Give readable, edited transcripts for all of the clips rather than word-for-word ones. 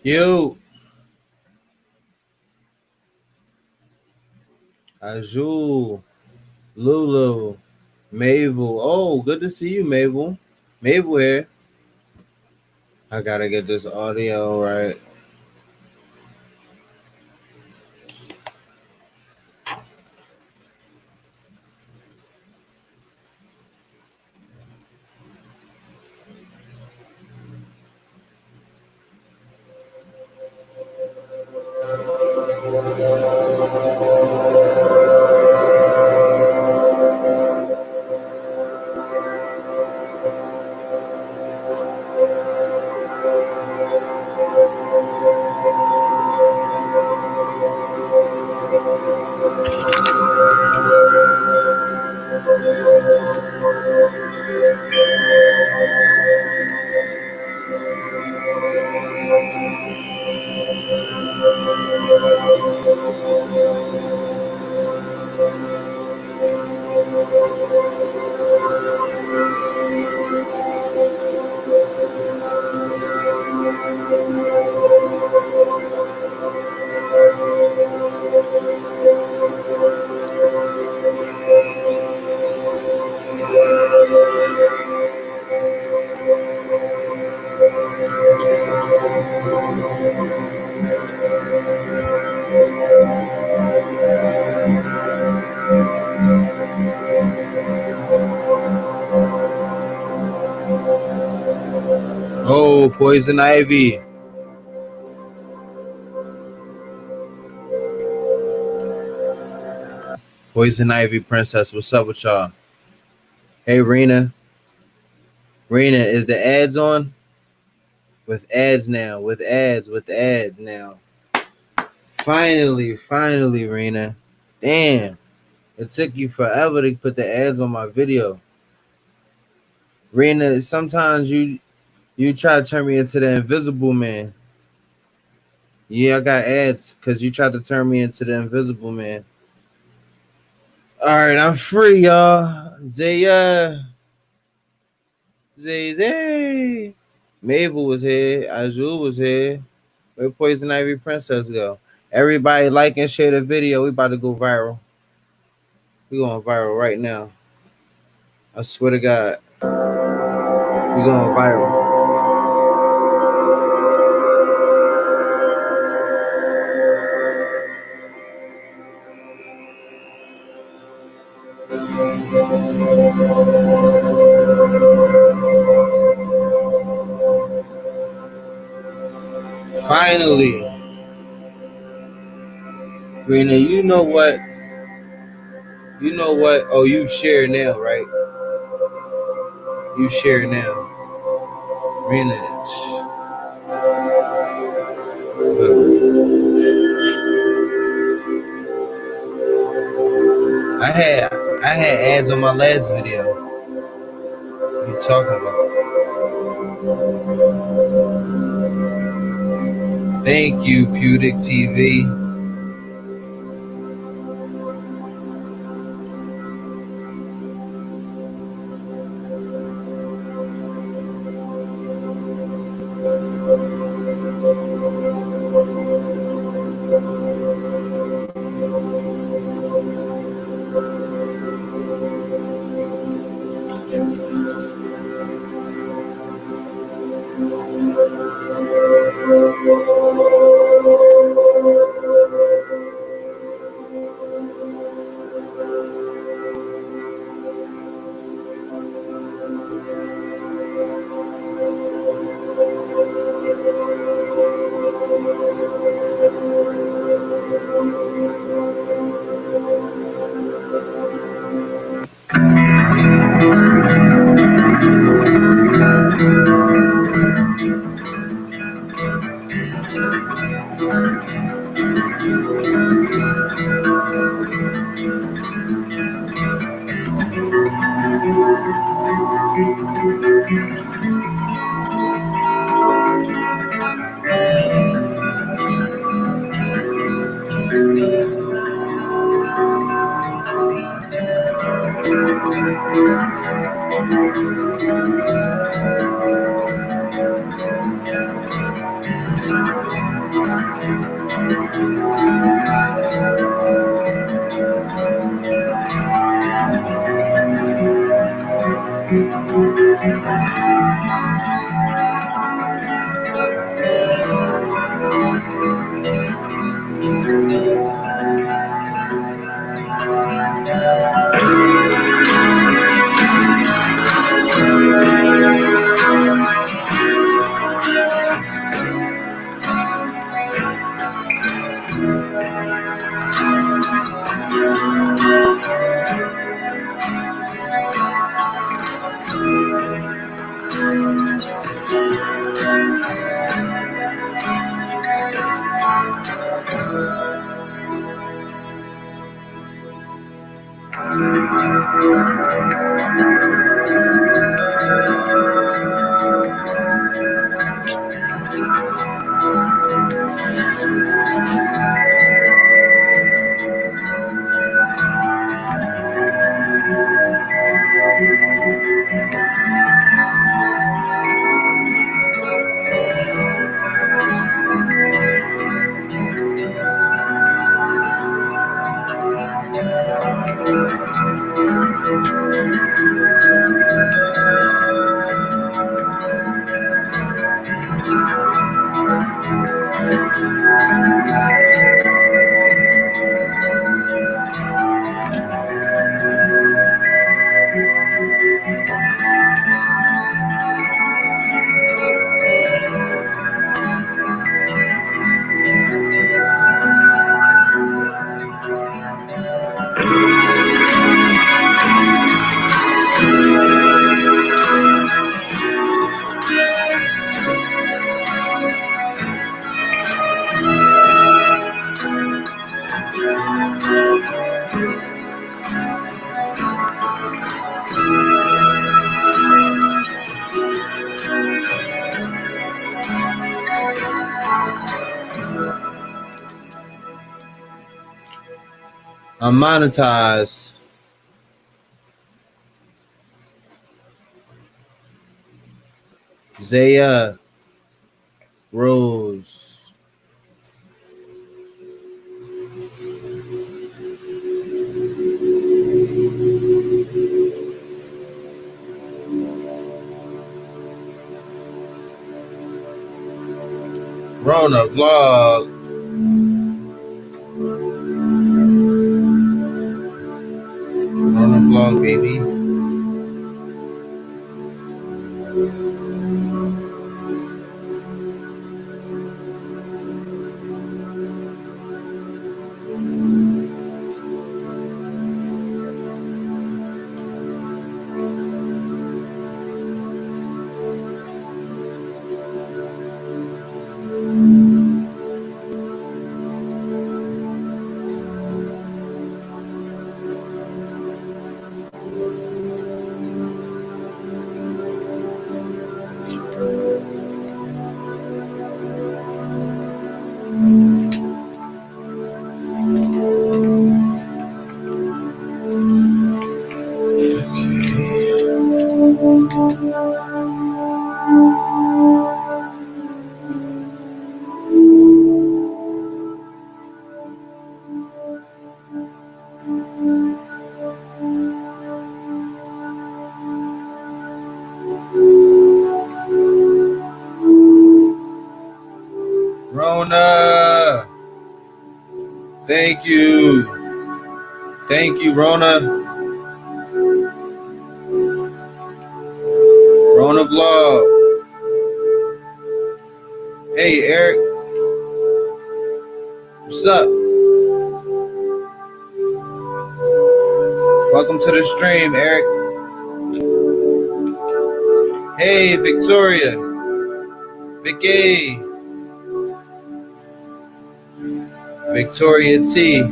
You, Azul, Lulu, Mavel. Oh, good to see you, Mavel. Mavel here. I gotta get this audio right. Oh, Poison Ivy. Poison Ivy Princess, what's up with y'all? Hey, Rena. Rena, is the ads on? With ads now. With ads now. Finally, Rena. Damn. It took you forever to put the ads on my video. Rena, sometimes you try to turn me into the invisible man. Yeah, I got ads because you tried to turn me into the invisible man. All right, I'm free, y'all. Zay. Mavel was here. Azul was here. Where Poison Ivy Princess go? Everybody like and share the video. We about to go viral. We going viral right now. I swear to God. We going viral. Finally. Rena, you know what? Oh, you share now, right? You share now. Rena. I had ads on my last video. What you talking about? Thank you, pt.2. I'm monetized. Zaya Rose. Rona Vlog. Rona Vlog, baby. Rona. Thank you. Thank you, Rona. Rona Vlog. Hey, Eric. What's up? Welcome to the stream, Eric. Hey, Victoria. Vicky. Victoria T.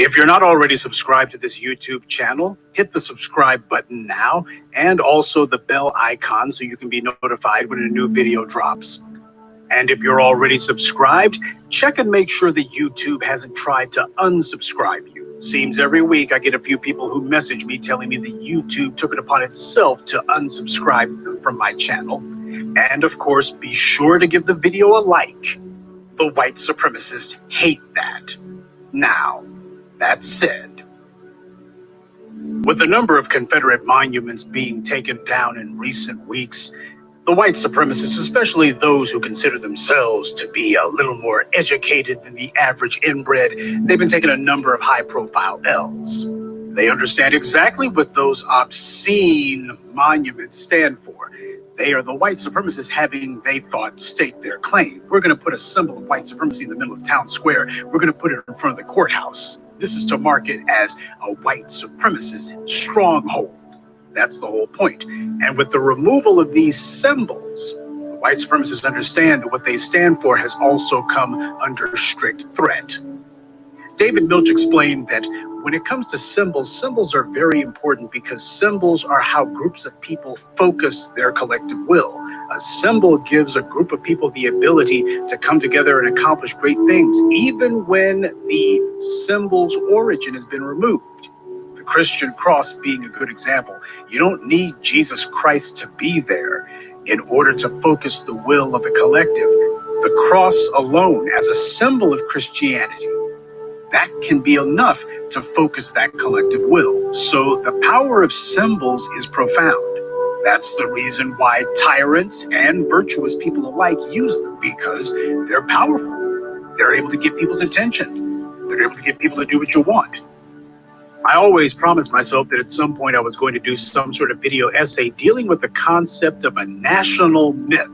If you're not already subscribed to this YouTube channel, hit the subscribe button now and also the bell icon so you can be notified when a new video drops. And if you're already subscribed, check and make sure that YouTube hasn't tried to unsubscribe you. Seems every week I get a few people who message me telling me that YouTube took it upon itself to unsubscribe them from my channel. And of course, be sure to give the video a like. The white supremacists hate that. Now, that said, with a number of Confederate monuments being taken down in recent weeks, the white supremacists, especially those who consider themselves to be a little more educated than the average inbred, they've been taking a number of high-profile L's. They understand exactly what those obscene monuments stand for. They are the white supremacists having, they thought, staked their claim. We're going to put a symbol of white supremacy in the middle of town square. We're going to put it in front of the courthouse. This is to mark it as a white supremacist stronghold. That's the whole point. And with the removal of these symbols, the white supremacists understand that what they stand for has also come under strict threat. David Milch explained that when it comes to symbols, symbols are very important because symbols are how groups of people focus their collective will. A symbol gives a group of people the ability to come together and accomplish great things, even when the symbol's origin has been removed. The Christian cross being a good example. You don't need Jesus Christ to be there in order to focus the will of the collective. The cross alone, as a symbol of Christianity, that can be enough to focus that collective will. So the power of symbols is profound. That's the reason why tyrants and virtuous people alike use them, because they're powerful. They're able to get people's attention. They're able to get people to do what you want. I always promised myself that at some point I was going to do some sort of video essay dealing with the concept of a national myth.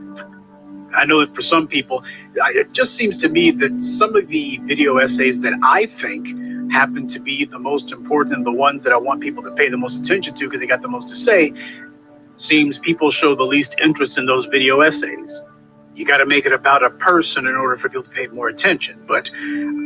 I know that for some people, it just seems to me that some of the video essays that I think happen to be the most important and the ones that I want people to pay the most attention to because they got the most to say, seems people show the least interest in those video essays. You got to make it about a person in order for people to pay more attention. But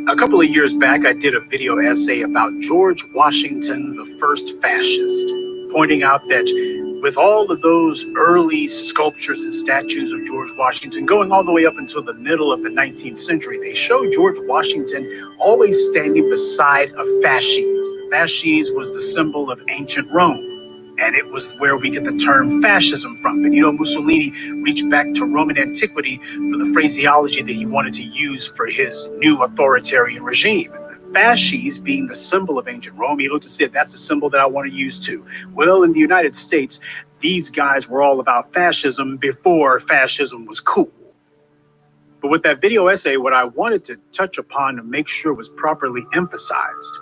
a couple of years back, I did a video essay about George Washington, the first fascist, pointing out that with all of those early sculptures and statues of George Washington going all the way up until the middle of the 19th century, they show George Washington always standing beside a fasces. Fasces was the symbol of ancient Rome. And it was where we get the term fascism from. And Mussolini reached back to Roman antiquity for the phraseology that he wanted to use for his new authoritarian regime. And the fasces being the symbol of ancient Rome, he looked and said, that's a symbol that I want to use too. Well, in the United States, these guys were all about fascism before fascism was cool. But with that video essay, what I wanted to touch upon to make sure was properly emphasized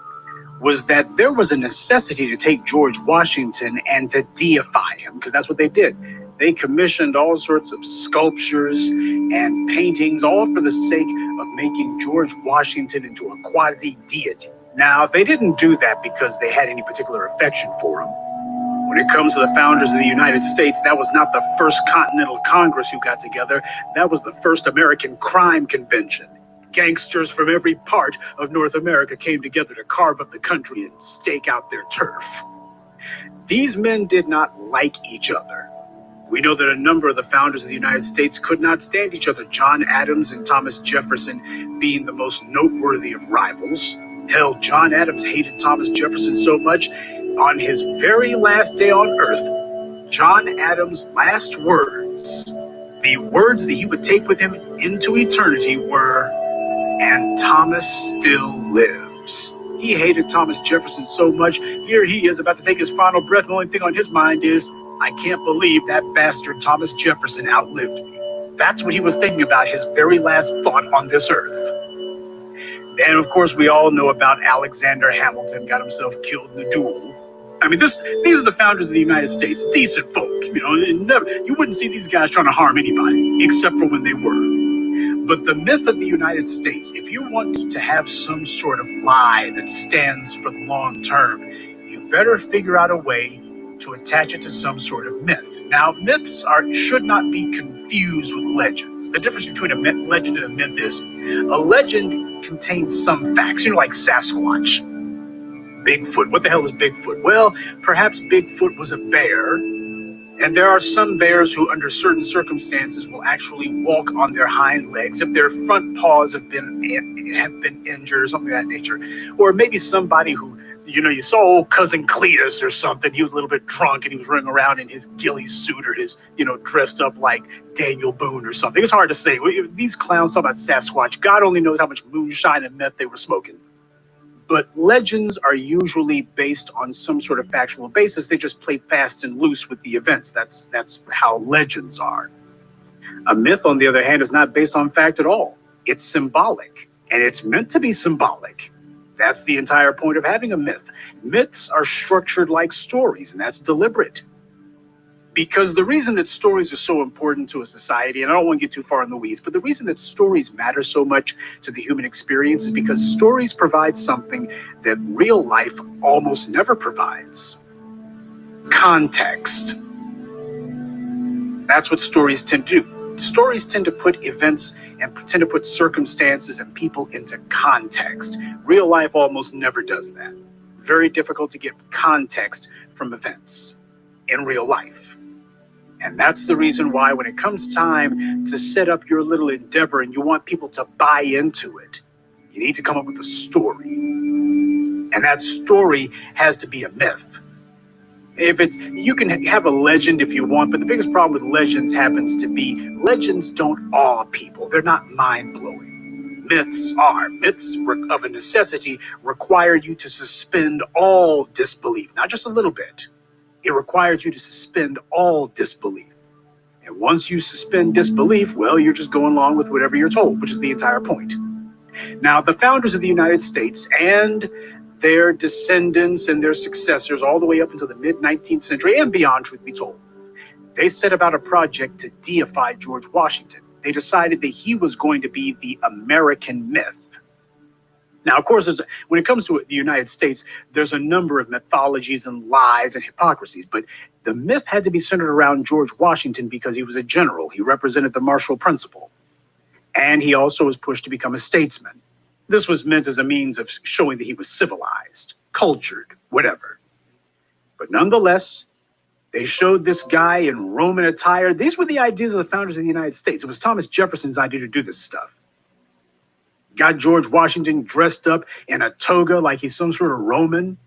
was that there was a necessity to take George Washington and to deify him, because that's what they did. They commissioned all sorts of sculptures and paintings, all for the sake of making George Washington into a quasi-deity. Now, they didn't do that because they had any particular affection for him. When it comes to the founders of the United States, that was not the first Continental Congress who got together. That was the first American Crime Convention. Gangsters from every part of North America came together to carve up the country and stake out their turf. These men did not like each other. We know that a number of the founders of the United States could not stand each other, John Adams and Thomas Jefferson being the most noteworthy of rivals. Hell, John Adams hated Thomas Jefferson so much, on his very last day on earth, John Adams' last words, the words that he would take with him into eternity were, "And Thomas still lives." He hated Thomas Jefferson so much. Here he is about to take his final breath. The only thing on his mind is, I can't believe that bastard Thomas Jefferson outlived me. That's what he was thinking about, his very last thought on this earth. And of course, we all know about Alexander Hamilton, got himself killed in a duel. I mean, these are the founders of the United States, decent folk. You wouldn't see these guys trying to harm anybody, except for when they were. But the myth of the United States, if you want to have some sort of lie that stands for the long term, you better figure out a way to attach it to some sort of myth. Now, myths should not be confused with legends. The difference between a legend and a myth is a legend contains some facts, like Sasquatch. Bigfoot. What the hell is Bigfoot? Well, perhaps Bigfoot was a bear, and there are some bears who, under certain circumstances, will actually walk on their hind legs if their front paws have been injured or something of that nature. Or maybe somebody who, you saw old cousin Cletus or something. He was a little bit drunk and he was running around in his ghillie suit or his, dressed up like Daniel Boone or something. It's hard to say. These clowns talk about Sasquatch. God only knows how much moonshine and meth they were smoking. But legends are usually based on some sort of factual basis. They just play fast and loose with the events. That's how legends are. A myth, on the other hand, is not based on fact at all. It's symbolic, and it's meant to be symbolic. That's the entire point of having a myth. Myths are structured like stories, and that's deliberate. Because the reason that stories are so important to a society, and I don't want to get too far in the weeds, but the reason that stories matter so much to the human experience is because stories provide something that real life almost never provides. Context. That's what stories tend to do. Stories tend to put events and tend to put circumstances and people into context. Real life almost never does that. Very difficult to get context from events in real life. And that's the reason why when it comes time to set up your little endeavor and you want people to buy into it, you need to come up with a story. And that story has to be a myth. You can have a legend if you want, but the biggest problem with legends happens to be legends don't awe people. They're not mind-blowing. Myths are. Myths of a necessity require you to suspend all disbelief, not just a little bit. It requires you to suspend all disbelief. And once you suspend disbelief, well, you're just going along with whatever you're told, which is the entire point. Now, the founders of the United States and their descendants and their successors all the way up until the mid-19th century and beyond, truth be told, they set about a project to deify George Washington. They decided that he was going to be the American myth. Now, of course, when it comes to the United States, there's a number of mythologies and lies and hypocrisies, but the myth had to be centered around George Washington because he was a general. He represented the Marshall Principle, and he also was pushed to become a statesman. This was meant as a means of showing that he was civilized, cultured, whatever. But nonetheless, they showed this guy in Roman attire. These were the ideas of the founders of the United States. It was Thomas Jefferson's idea to do this stuff. Got George Washington dressed up in a toga like he's some sort of Roman.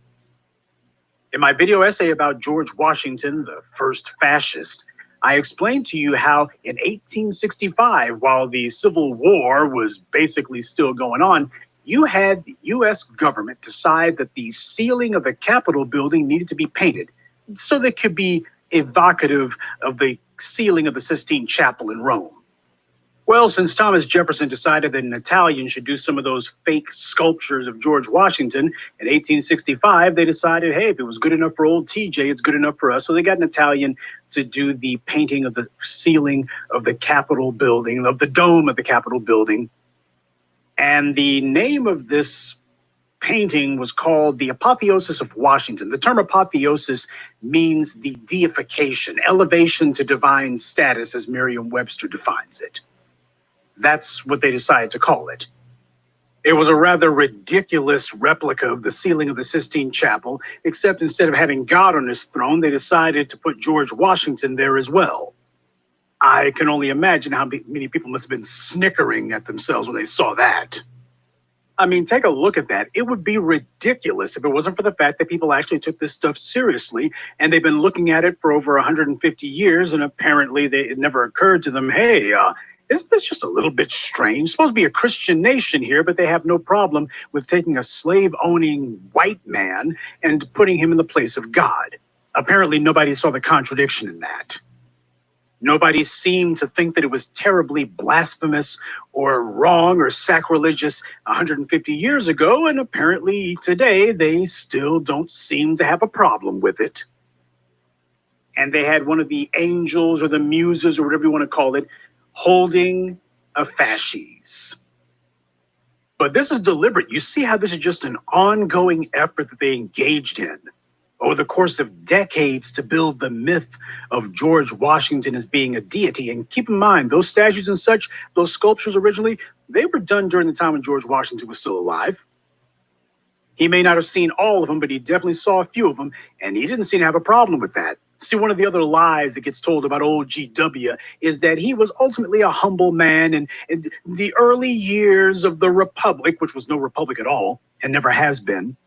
In my video essay about George Washington, the first fascist, I explained to you how in 1865, while the Civil War was basically still going on, you had the U.S. government decide that the ceiling of the Capitol building needed to be painted so that it could be evocative of the ceiling of the Sistine Chapel in Rome. Well, since Thomas Jefferson decided that an Italian should do some of those fake sculptures of George Washington, in 1865, they decided, hey, if it was good enough for old TJ, it's good enough for us. So they got an Italian to do the painting of the ceiling of the Capitol building, of the dome of the Capitol building. And the name of this painting was called The Apotheosis of Washington. The term apotheosis means the deification, elevation to divine status, as Merriam-Webster defines it. That's what they decided to call it. It was a rather ridiculous replica of the ceiling of the Sistine Chapel, except instead of having God on his throne, they decided to put George Washington there as well. I can only imagine how many people must have been snickering at themselves when they saw that. I mean, take a look at that. It would be ridiculous if it wasn't for the fact that people actually took this stuff seriously, and they've been looking at it for over 150 years, and apparently it never occurred to them, hey, isn't this just a little bit strange? It's supposed to be a Christian nation here, but they have no problem with taking a slave-owning white man and putting him in the place of God. Apparently, nobody saw the contradiction in that. Nobody seemed to think that it was terribly blasphemous or wrong or sacrilegious 150 years ago, and apparently today they still don't seem to have a problem with it. And they had one of the angels or the muses or whatever you want to call it holding a fasces. But this is deliberate. You see how this is just an ongoing effort that they engaged in over the course of decades to build the myth of George Washington as being a deity. And keep in mind, those statues and such, those sculptures originally, they were done during the time when George Washington was still alive. He may not have seen all of them, but he definitely saw a few of them, and he didn't seem to have a problem with that. See, one of the other lies that gets told about old GW is that he was ultimately a humble man, and in the early years of the Republic, which was no republic at all, and never has been,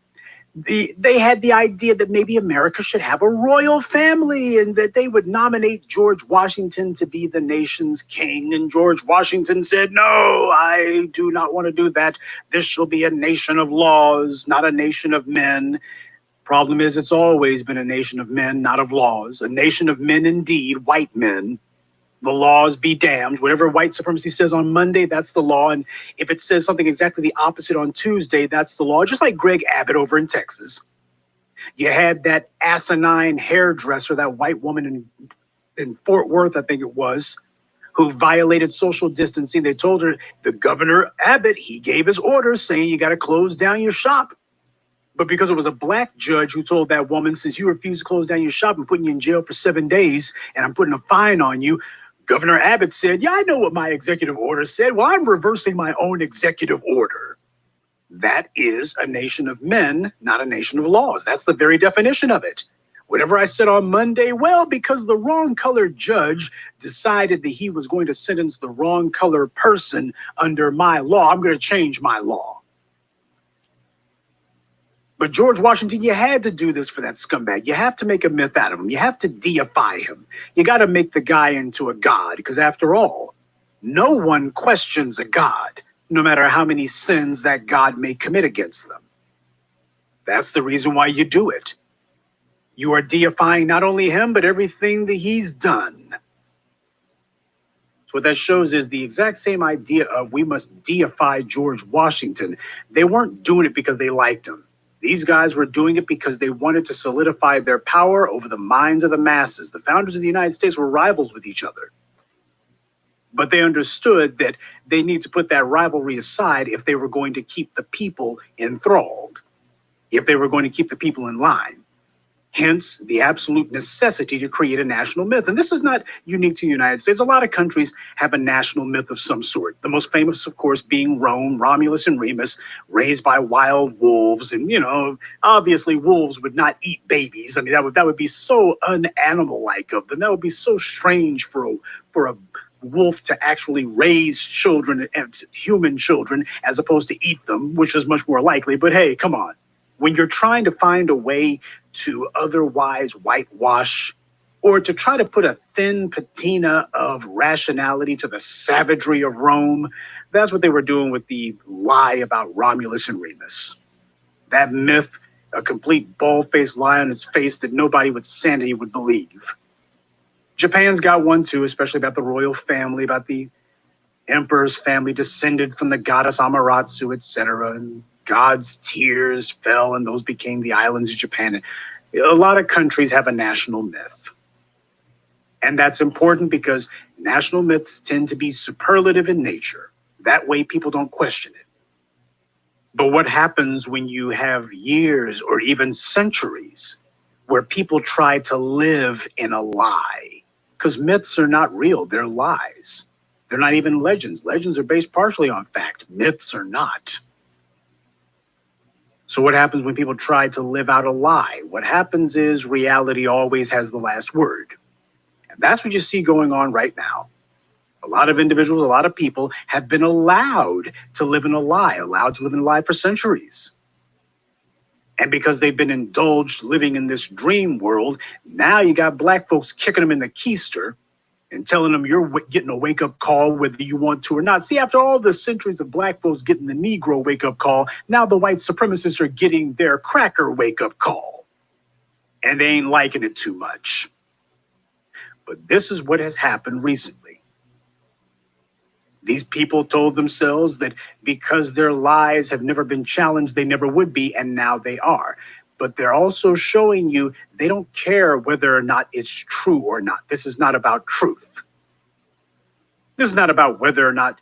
they had the idea that maybe America should have a royal family and that they would nominate George Washington to be the nation's king. And George Washington said, "No, I do not want to do that. This shall be a nation of laws, not a nation of men." Problem is, it's always been a nation of men, not of laws. A nation of men indeed, white men. The laws be damned. Whatever white supremacy says on Monday, that's the law. And if it says something exactly the opposite on Tuesday, that's the law. Just like Greg Abbott over in Texas. You had that asinine hairdresser, that white woman in Fort Worth, I think it was, who violated social distancing. They told her, the Governor Abbott, he gave his orders saying you got to close down your shop. But because it was a black judge who told that woman, since you refuse to close down your shop, I'm putting you in jail for 7 days and I'm putting a fine on you, Governor Abbott said, "Yeah, I know what my executive order said. Well, I'm reversing my own executive order." That is a nation of men, not a nation of laws. That's the very definition of it. Whatever I said on Monday, well, because the wrong colored judge decided that he was going to sentence the wrong colored person under my law, I'm going to change my law. But George Washington, you had to do this for that scumbag. You have to make a myth out of him. You have to deify him. You got to make the guy into a god, because after all, no one questions a god, no matter how many sins that god may commit against them. That's the reason why you do it. You are deifying not only him, but everything that he's done. So what that shows is the exact same idea of we must deify George Washington. They weren't doing it because they liked him. These guys were doing it because they wanted to solidify their power over the minds of the masses. The founders of the United States were rivals with each other. But they understood that they need to put that rivalry aside if they were going to keep the people enthralled, if they were going to keep the people in line. Hence, the absolute necessity to create a national myth. And this is not unique to the United States. A lot of countries have a national myth of some sort. The most famous, of course, being Rome, Romulus and Remus, raised by wild wolves. And, you know, obviously wolves would not eat babies. I mean, that would be so unanimal-like of them. That would be so strange for a wolf to actually raise children, human children, as opposed to eat them, which is much more likely. But hey, come on. When you're trying to find a way to otherwise whitewash or to try to put a thin patina of rationality to the savagery of Rome, that's what they were doing with the lie about Romulus and Remus. That myth, a complete bald-faced lie on its face that nobody with sanity would believe. Japan's got one too, especially about the royal family, about the emperor's family descended from the goddess Amaterasu, etc. And God's tears fell, and those became the islands of Japan. A lot of countries have a national myth. And that's important because national myths tend to be superlative in nature. That way people don't question it. But what happens when you have years or even centuries where people try to live in a lie? Because myths are not real, they're lies. They're not even legends. Legends are based partially on fact. Myths are not. So what happens when people try to live out a lie? What happens is reality always has the last word. And that's what you see going on right now. A lot of individuals, a lot of people have been allowed to live in a lie for centuries. And because they've been indulged living in this dream world, now you got black folks kicking them in the keister and telling them you're getting a wake-up call whether you want to or not. See, after all the centuries of black folks getting the Negro wake-up call, now the white supremacists are getting their cracker wake-up call. And they ain't liking it too much. But this is what has happened recently. These people told themselves that because their lies have never been challenged, they never would be, and now they are. But they're also showing you they don't care whether or not it's true or not. This is not about truth. This is not about whether or not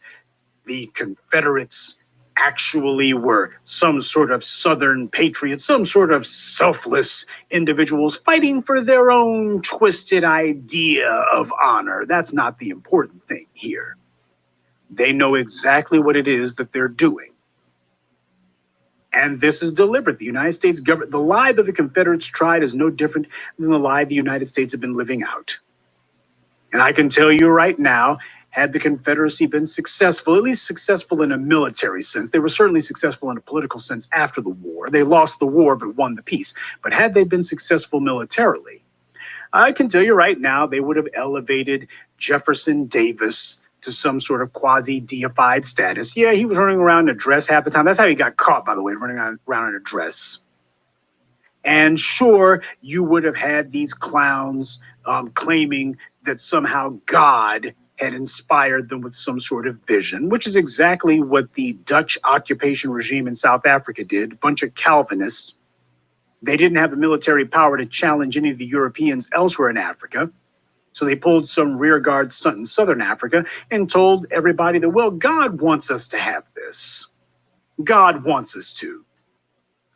the Confederates actually were some sort of Southern patriots, some sort of selfless individuals fighting for their own twisted idea of honor. That's not the important thing here. They know exactly what it is that they're doing. And this is deliberate. The United States government, the lie that the Confederates tried is no different than the lie the United States have been living out. And I can tell you right now, had the Confederacy been successful, at least successful in a military sense, they were certainly successful in a political sense after the war. They lost the war but won the peace. But had they been successful militarily, I can tell you right now, they would have elevated Jefferson Davis to some sort of quasi-deified status. Yeah, he was running around in a dress half the time. That's how he got caught, by the way, running around in a dress. And sure, you would have had these clowns claiming that somehow God had inspired them with some sort of vision, which is exactly what the Dutch occupation regime in South Africa did. A bunch of Calvinists. They didn't have the military power to challenge any of the Europeans elsewhere in Africa. So they pulled some rearguard stunt in Southern Africa and told everybody that, well, God wants us to have this. God wants us to.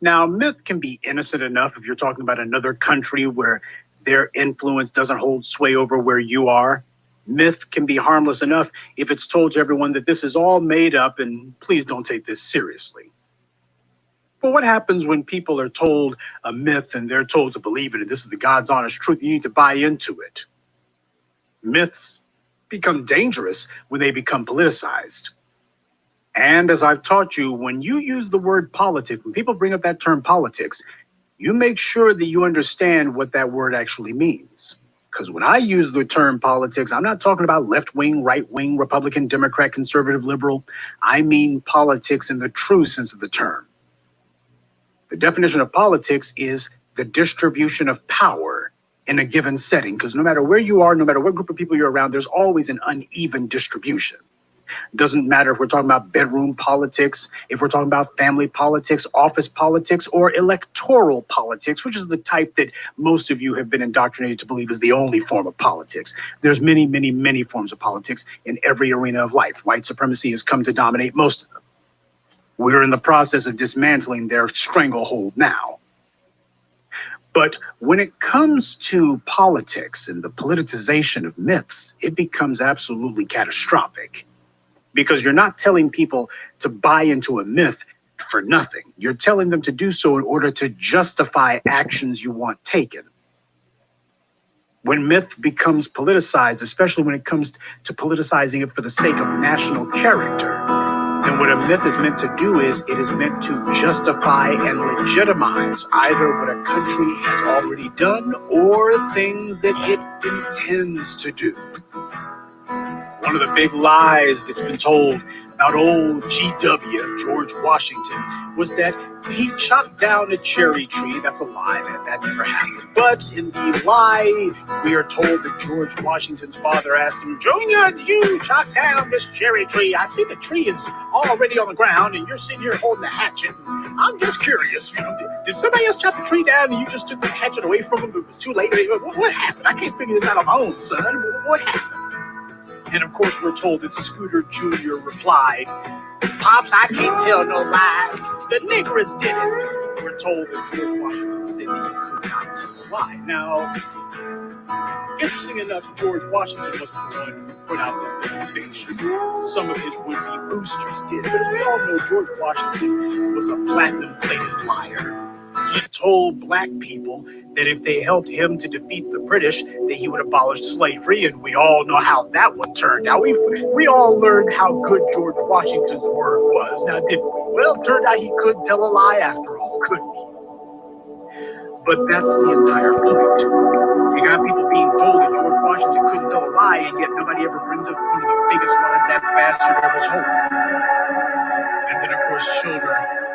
Now, myth can be innocent enough if you're talking about another country where their influence doesn't hold sway over where you are. Myth can be harmless enough if it's told to everyone that this is all made up and please don't take this seriously. But what happens when people are told a myth and they're told to believe it and this is the God's honest truth? You need to buy into it. Myths become dangerous when they become politicized. And as I've taught you, when you use the word politics, when people bring up that term politics, you make sure that you understand what that word actually means. Because when I use the term politics, I'm not talking about left-wing, right-wing, Republican, Democrat, conservative, liberal. I mean politics in the true sense of the term. The definition of politics is the distribution of power in a given setting, because no matter where you are, no matter what group of people you're around, there's always an uneven distribution. Doesn't matter if we're talking about bedroom politics, if we're talking about family politics, office politics, or electoral politics, which is the type that most of you have been indoctrinated to believe is the only form of politics. There's many, many, many forms of politics in every arena of life. White supremacy has come to dominate most of them. We're in the process of dismantling their stranglehold now. But when it comes to politics and the politicization of myths, it becomes absolutely catastrophic. Because you're not telling people to buy into a myth for nothing. You're telling them to do so in order to justify actions you want taken. When myth becomes politicized, especially when it comes to politicizing it for the sake of national character, then what a myth is meant to do is it is meant to justify and legitimize either what a country has already done or things that it intends to do. One of the big lies that's been told about old GW, George Washington, was that he chopped down a cherry tree. That's a lie, that never happened. But in the lie, we are told that George Washington's father asked him, Junior, do you chop down this cherry tree? I see the tree is already on the ground and you're sitting here holding the hatchet. I'm just curious, did somebody else chop the tree down and you just took the hatchet away from him, but it was too late? What happened? I can't figure this out on my own, son. What happened? And of course, we're told that Scooter Jr. replied, Pops, I can't tell no lies. The niggers did it. We're told that George Washington said he could not tell a lie. Now, interesting enough, George Washington wasn't the one who put out this motivation. Some of his would-be boosters did. But as we all know, George Washington was a platinum-plated liar. He told black people that if they helped him to defeat the British, that he would abolish slavery, and we all know how that one turned out. We all learned how good George Washington's word was, now didn't we? Well, it turned out he could tell a lie after all, couldn't he? But that's the entire point. You got people being told that George Washington couldn't tell a lie, and yet nobody ever brings up the biggest lie that bastard ever told. And then, of course, children.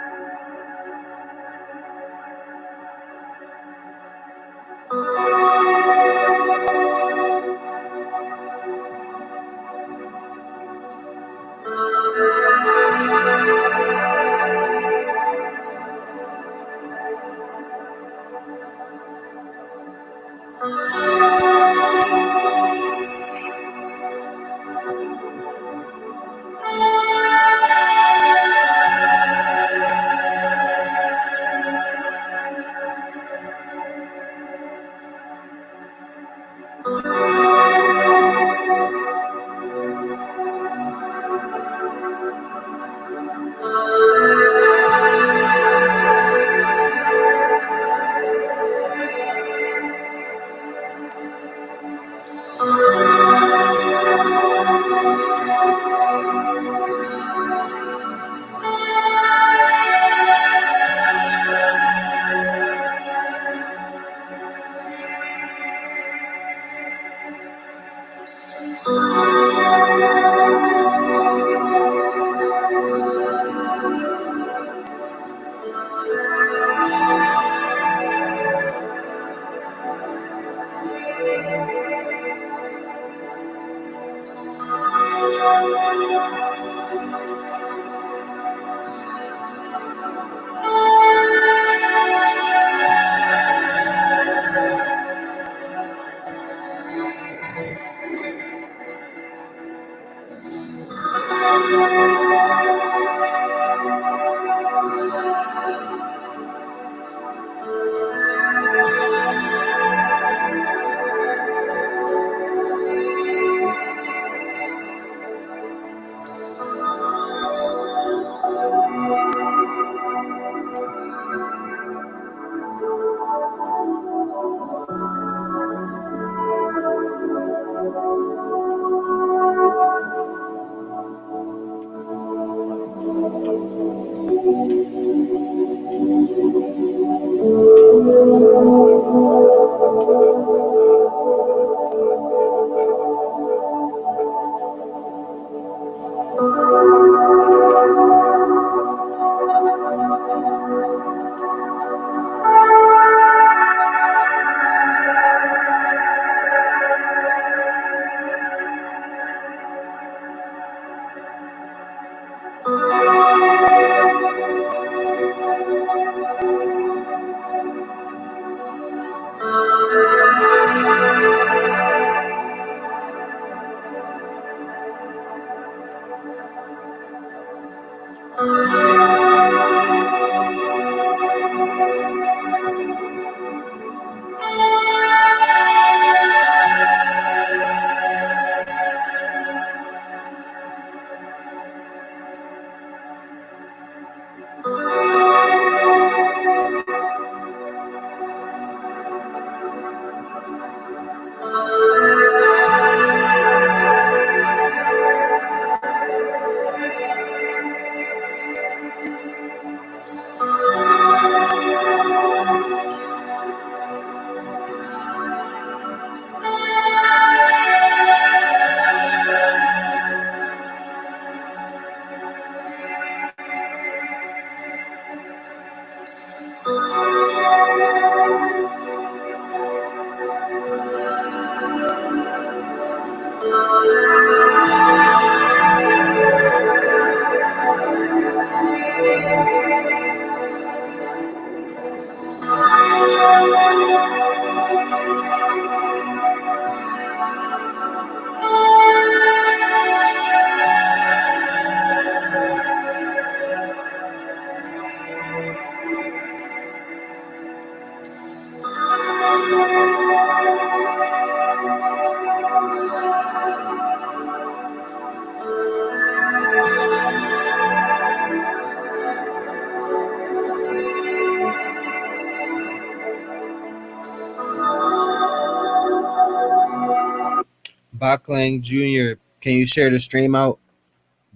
Baklang Jr., can you share the stream out?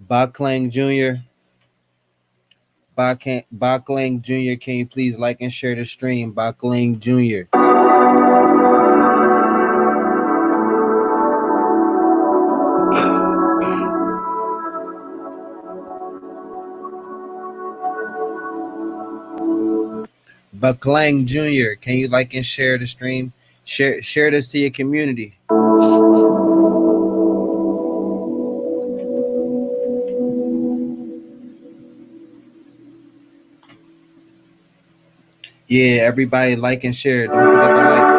Baklang Jr., Baklang Jr., can you please like and share the stream? Baklang Jr. Baklang Jr., can you like and share the stream? Share this to your community. Yeah, everybody like and share. Don't forget to like.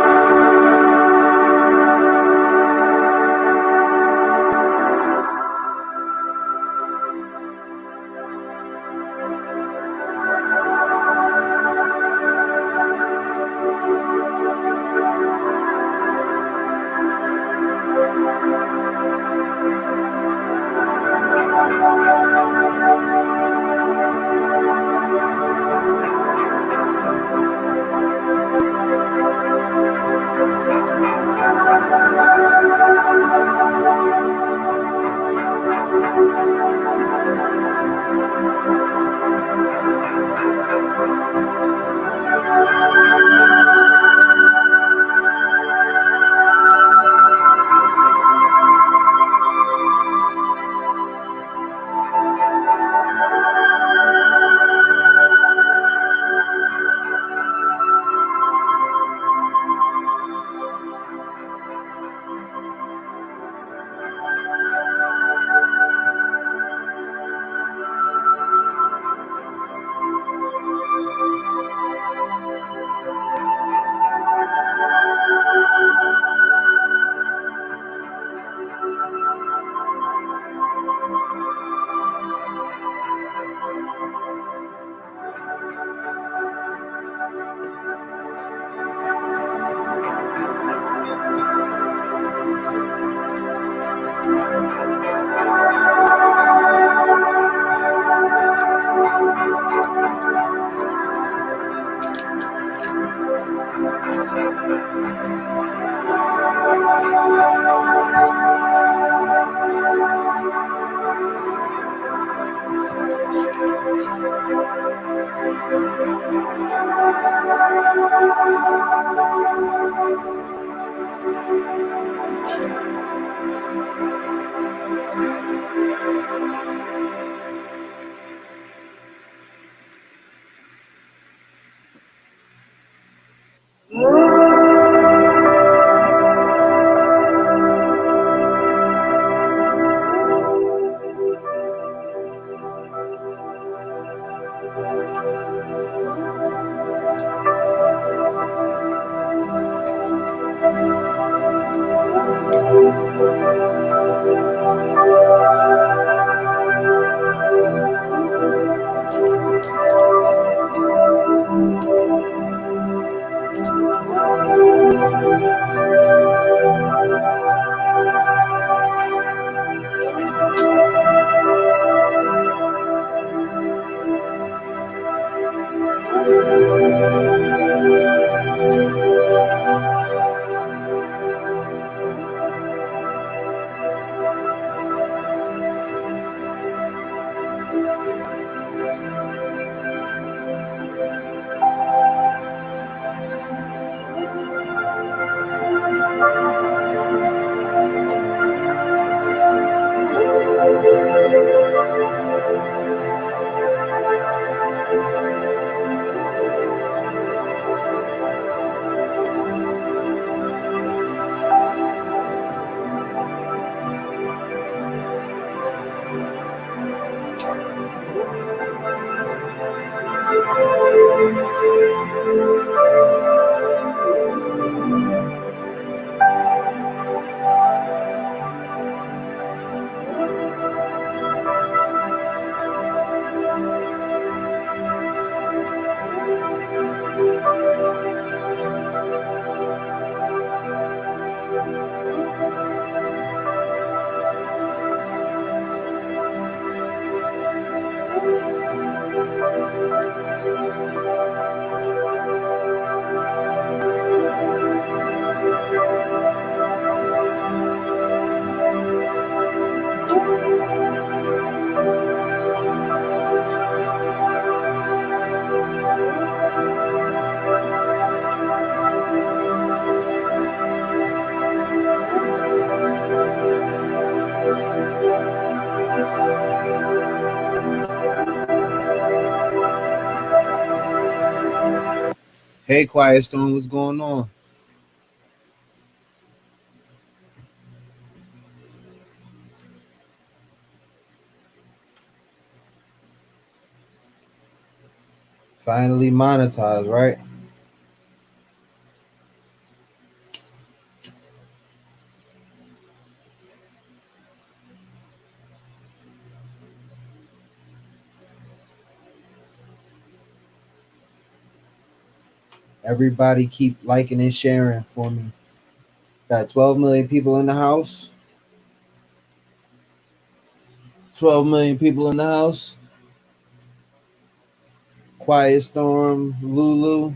Hey, Quiet Storm, what's going on? Finally monetized, right? Everybody keep liking and sharing for me. Got 12 million people in the house. 12 million people in the house. Quiet Storm, Lulu.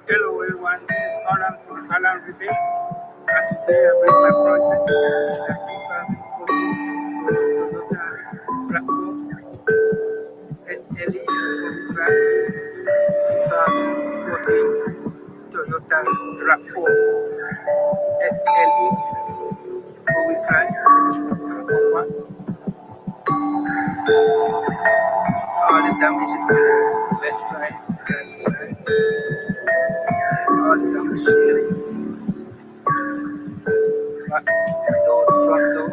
Hello everyone, this is Alan from Alan Rebate, and today I bring my project. It's a 2014 Toyota platform SLE for drive 2014 Toyota platform SLE four-wheel drive. All the damages on the left side, right side, all the damage here. Back door, the front door,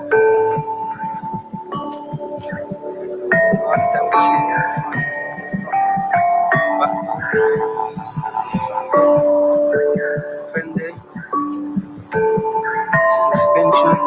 all the damage here, front side, back door, fender, suspension.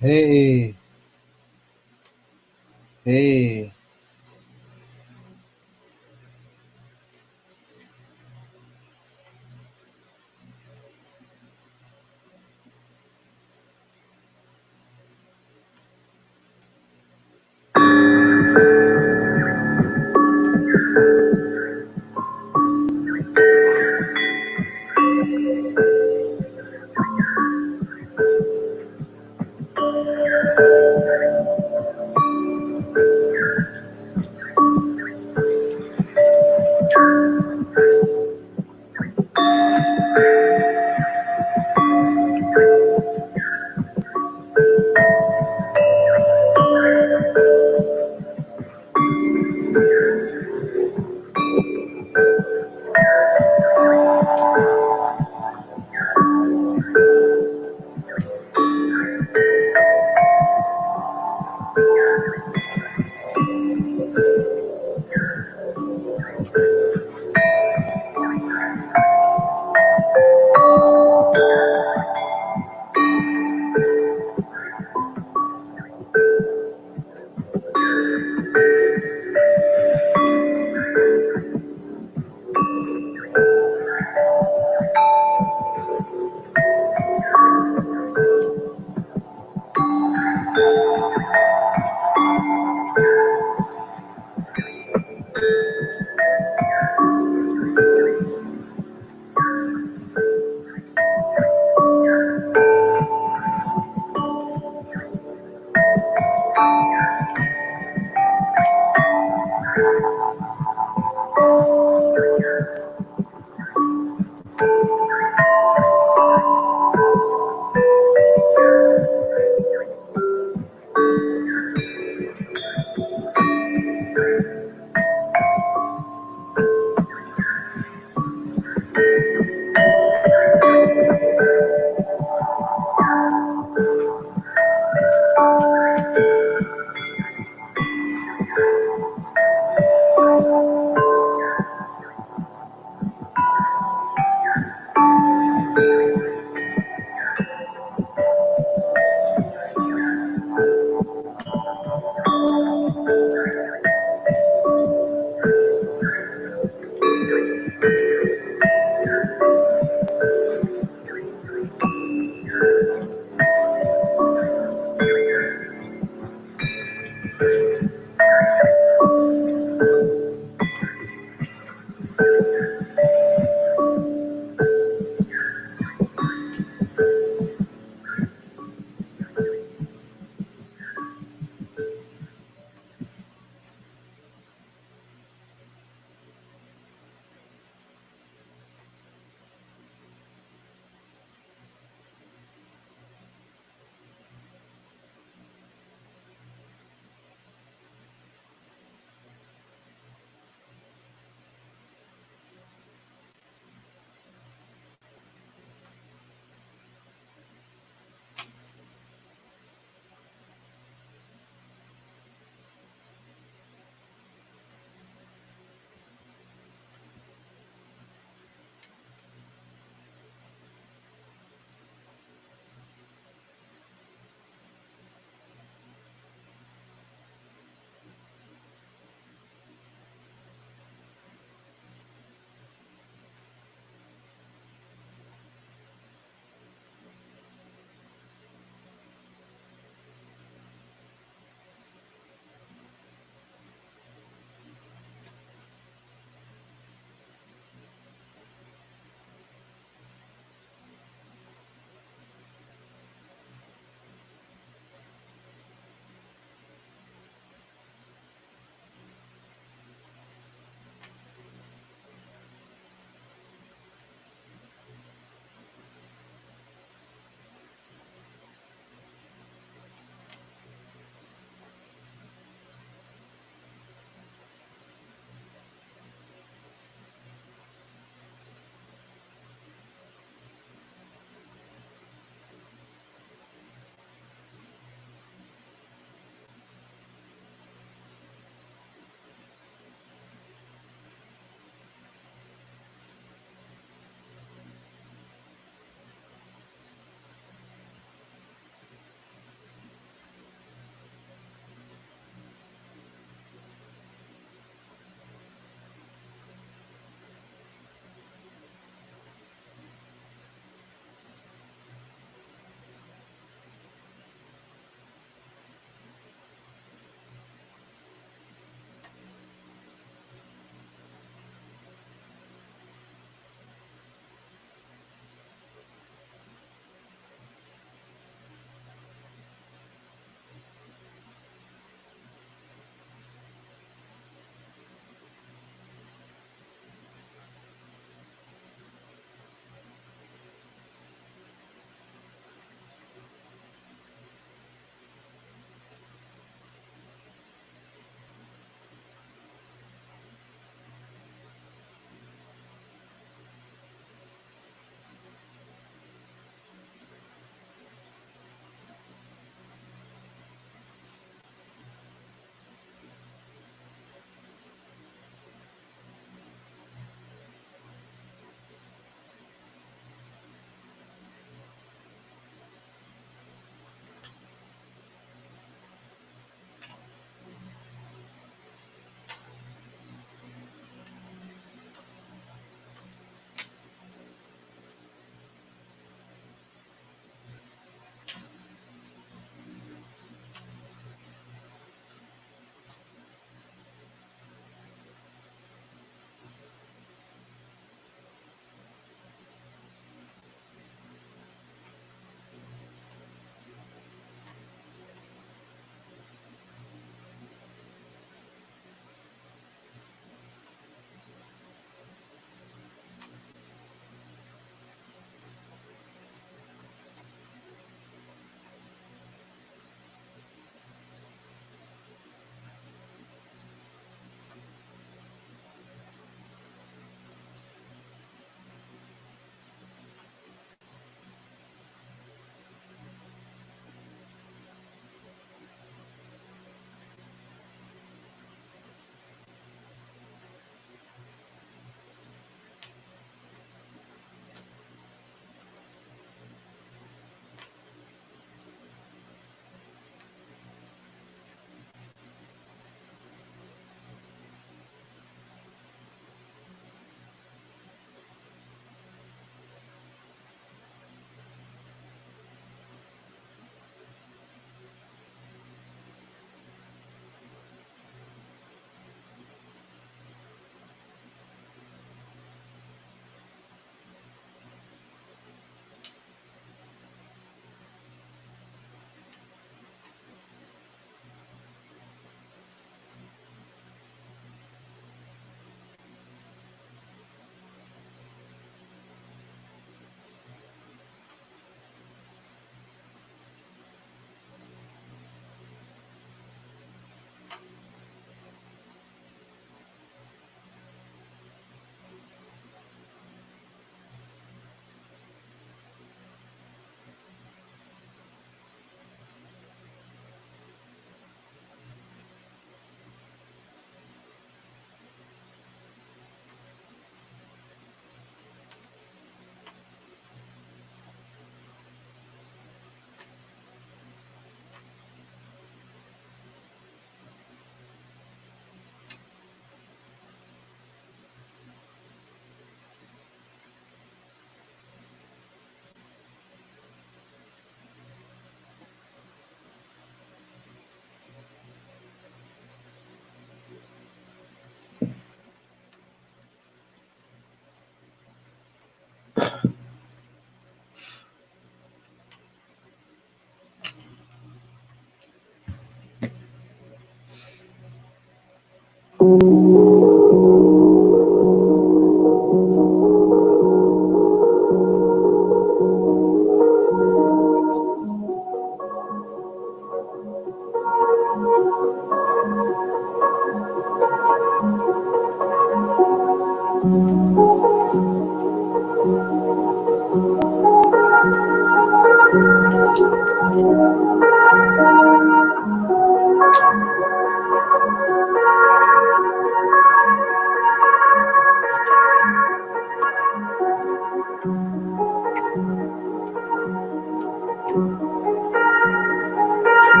Hey, hey.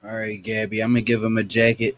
All right, Gabby, I'm gonna give him a jacket.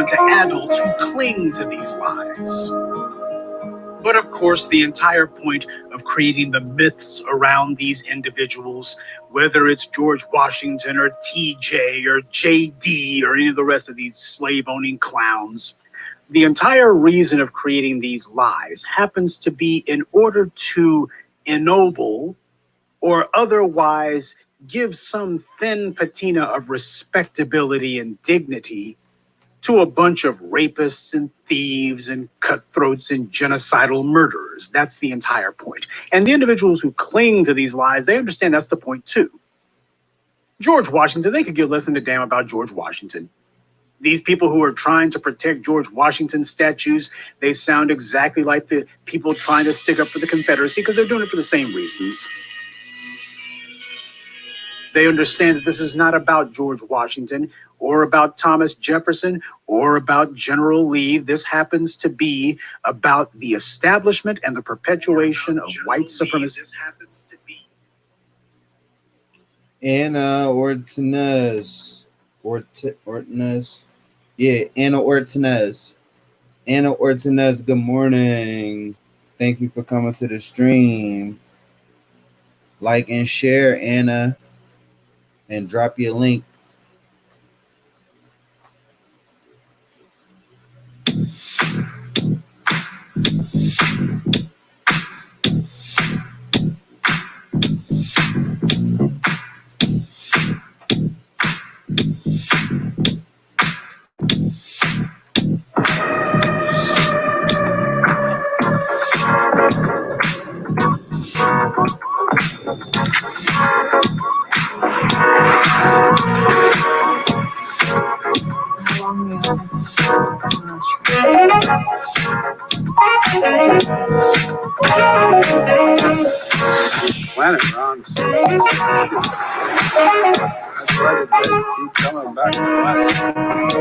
To adults who cling to these lies. But of course, the entire point of creating the myths around these individuals, whether it's George Washington or TJ or JD or any of the rest of these slave-owning clowns, the entire reason of creating these lies happens to be in order to ennoble or otherwise give some thin patina of respectability and dignity to a bunch of rapists and thieves and cutthroats and genocidal murderers. That's the entire point. And the individuals who cling to these lies, they understand that's the point too. George Washington, they could give less than a damn about George Washington. These people who are trying to protect George Washington statues, they sound exactly like the people trying to stick up for the Confederacy because they're doing it for the same reasons. They understand that this is not about George Washington or about Thomas Jefferson or about General Lee. This happens to be about the establishment and the perpetuation of white supremacy. Anna Ortiz. Yeah, Anna Ortiz. Anna Ortiz, good morning. Thank you for coming to the stream. Like and share, Anna, and drop your link. Planet Ron. That's why they keep coming back to life.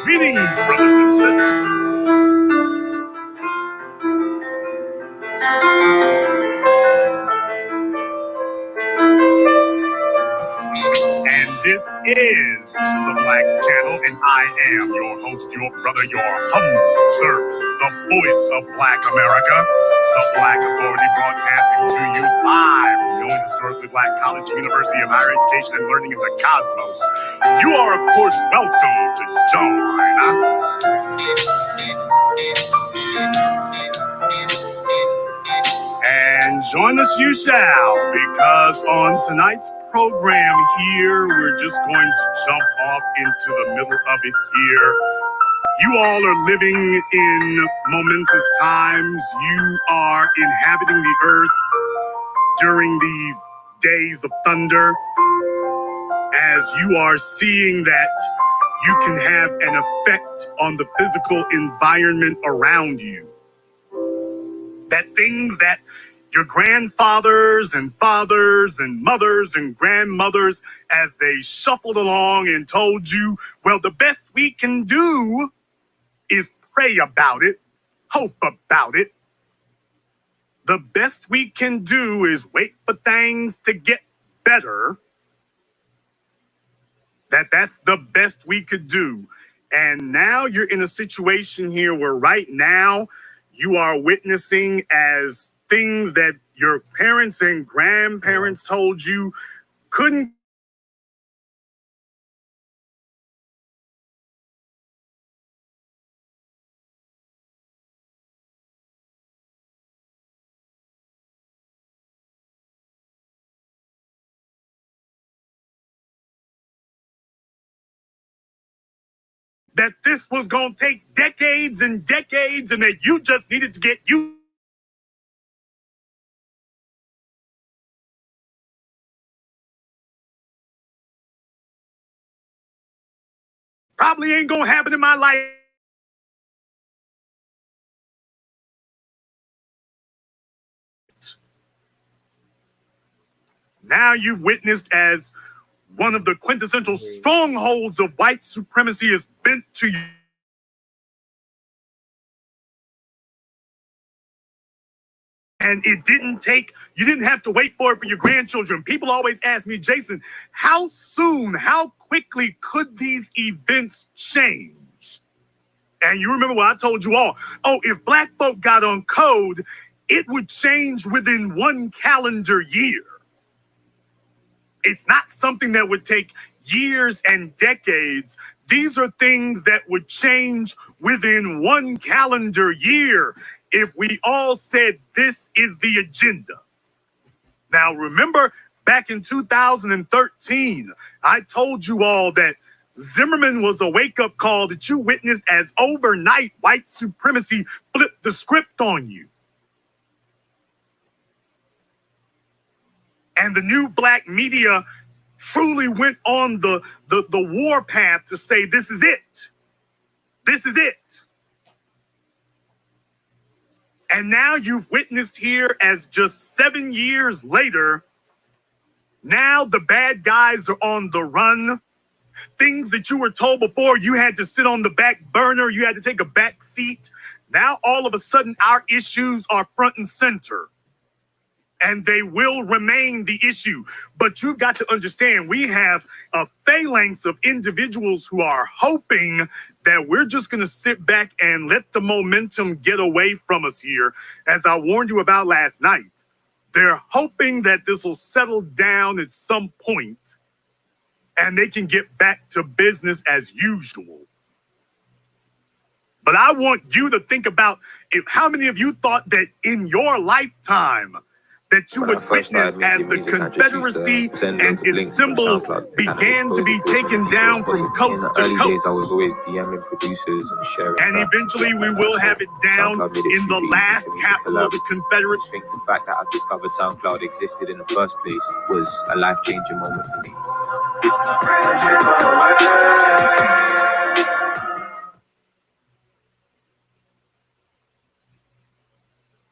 Greetings, brothers and sisters. And this is the Black Channel, and I am your host, your brother, your humble servant, the voice of Black America, the Black Authority, broadcasting to you live from the only historically Black college, university of higher education and learning in the cosmos. You are, of course, welcome to join us. And join us you shall, because on tonight's program here, we're just going to jump off into the middle of it here. You all are living in momentous times. You are inhabiting the earth during these days of thunder, as you are seeing that you can have an effect on the physical environment around you. That things that your grandfathers and fathers and mothers and grandmothers, as they shuffled along and told you, well, the best we can do is pray about it, hope about it. The best we can do is wait for things to get better. That's the best we could do. And now you're in a situation here where right now you are witnessing as things that your parents and grandparents told you couldn't. That this was going to take decades and decades, and that you just needed to get you. Probably ain't going to happen in my life. Now you've witnessed as one of the quintessential strongholds of white supremacy is bent to you. And it didn't take, you didn't have to wait for it for your grandchildren. People always ask me, Jason, how soon, how quickly could these events change? And you remember what I told you all. Oh, if black folk got on code, it would change within 1 calendar year. It's not something that would take years and decades. These are things that would change within 1 calendar year if we all said this is the agenda. Now, remember back in 2013, I told you all that Zimmerman was a wake-up call that you witnessed as overnight white supremacy flipped the script on you. And the new black media truly went on the war path to say, this is it. This is it. And now you've witnessed here as just 7 years later, now the bad guys are on the run. Things that you were told before you had to sit on the back burner, you had to take a back seat. Now all of a sudden our issues are front and center. And they will remain the issue. But you've got to understand, we have a phalanx of individuals who are hoping that we're just going to sit back and let the momentum get away from us here. As I warned you about last night, they're hoping that this will settle down at some point and they can get back to business as usual. But I want you to think about how many of you thought that in your lifetime that you would witness as the Confederacy and its symbols began to be taken down from coast to coast. I was always DMing producers and sharing. And eventually we will have it down in the last capital of the Confederates. I think the fact that I've discovered SoundCloud existed in the first place was a life-changing moment for me.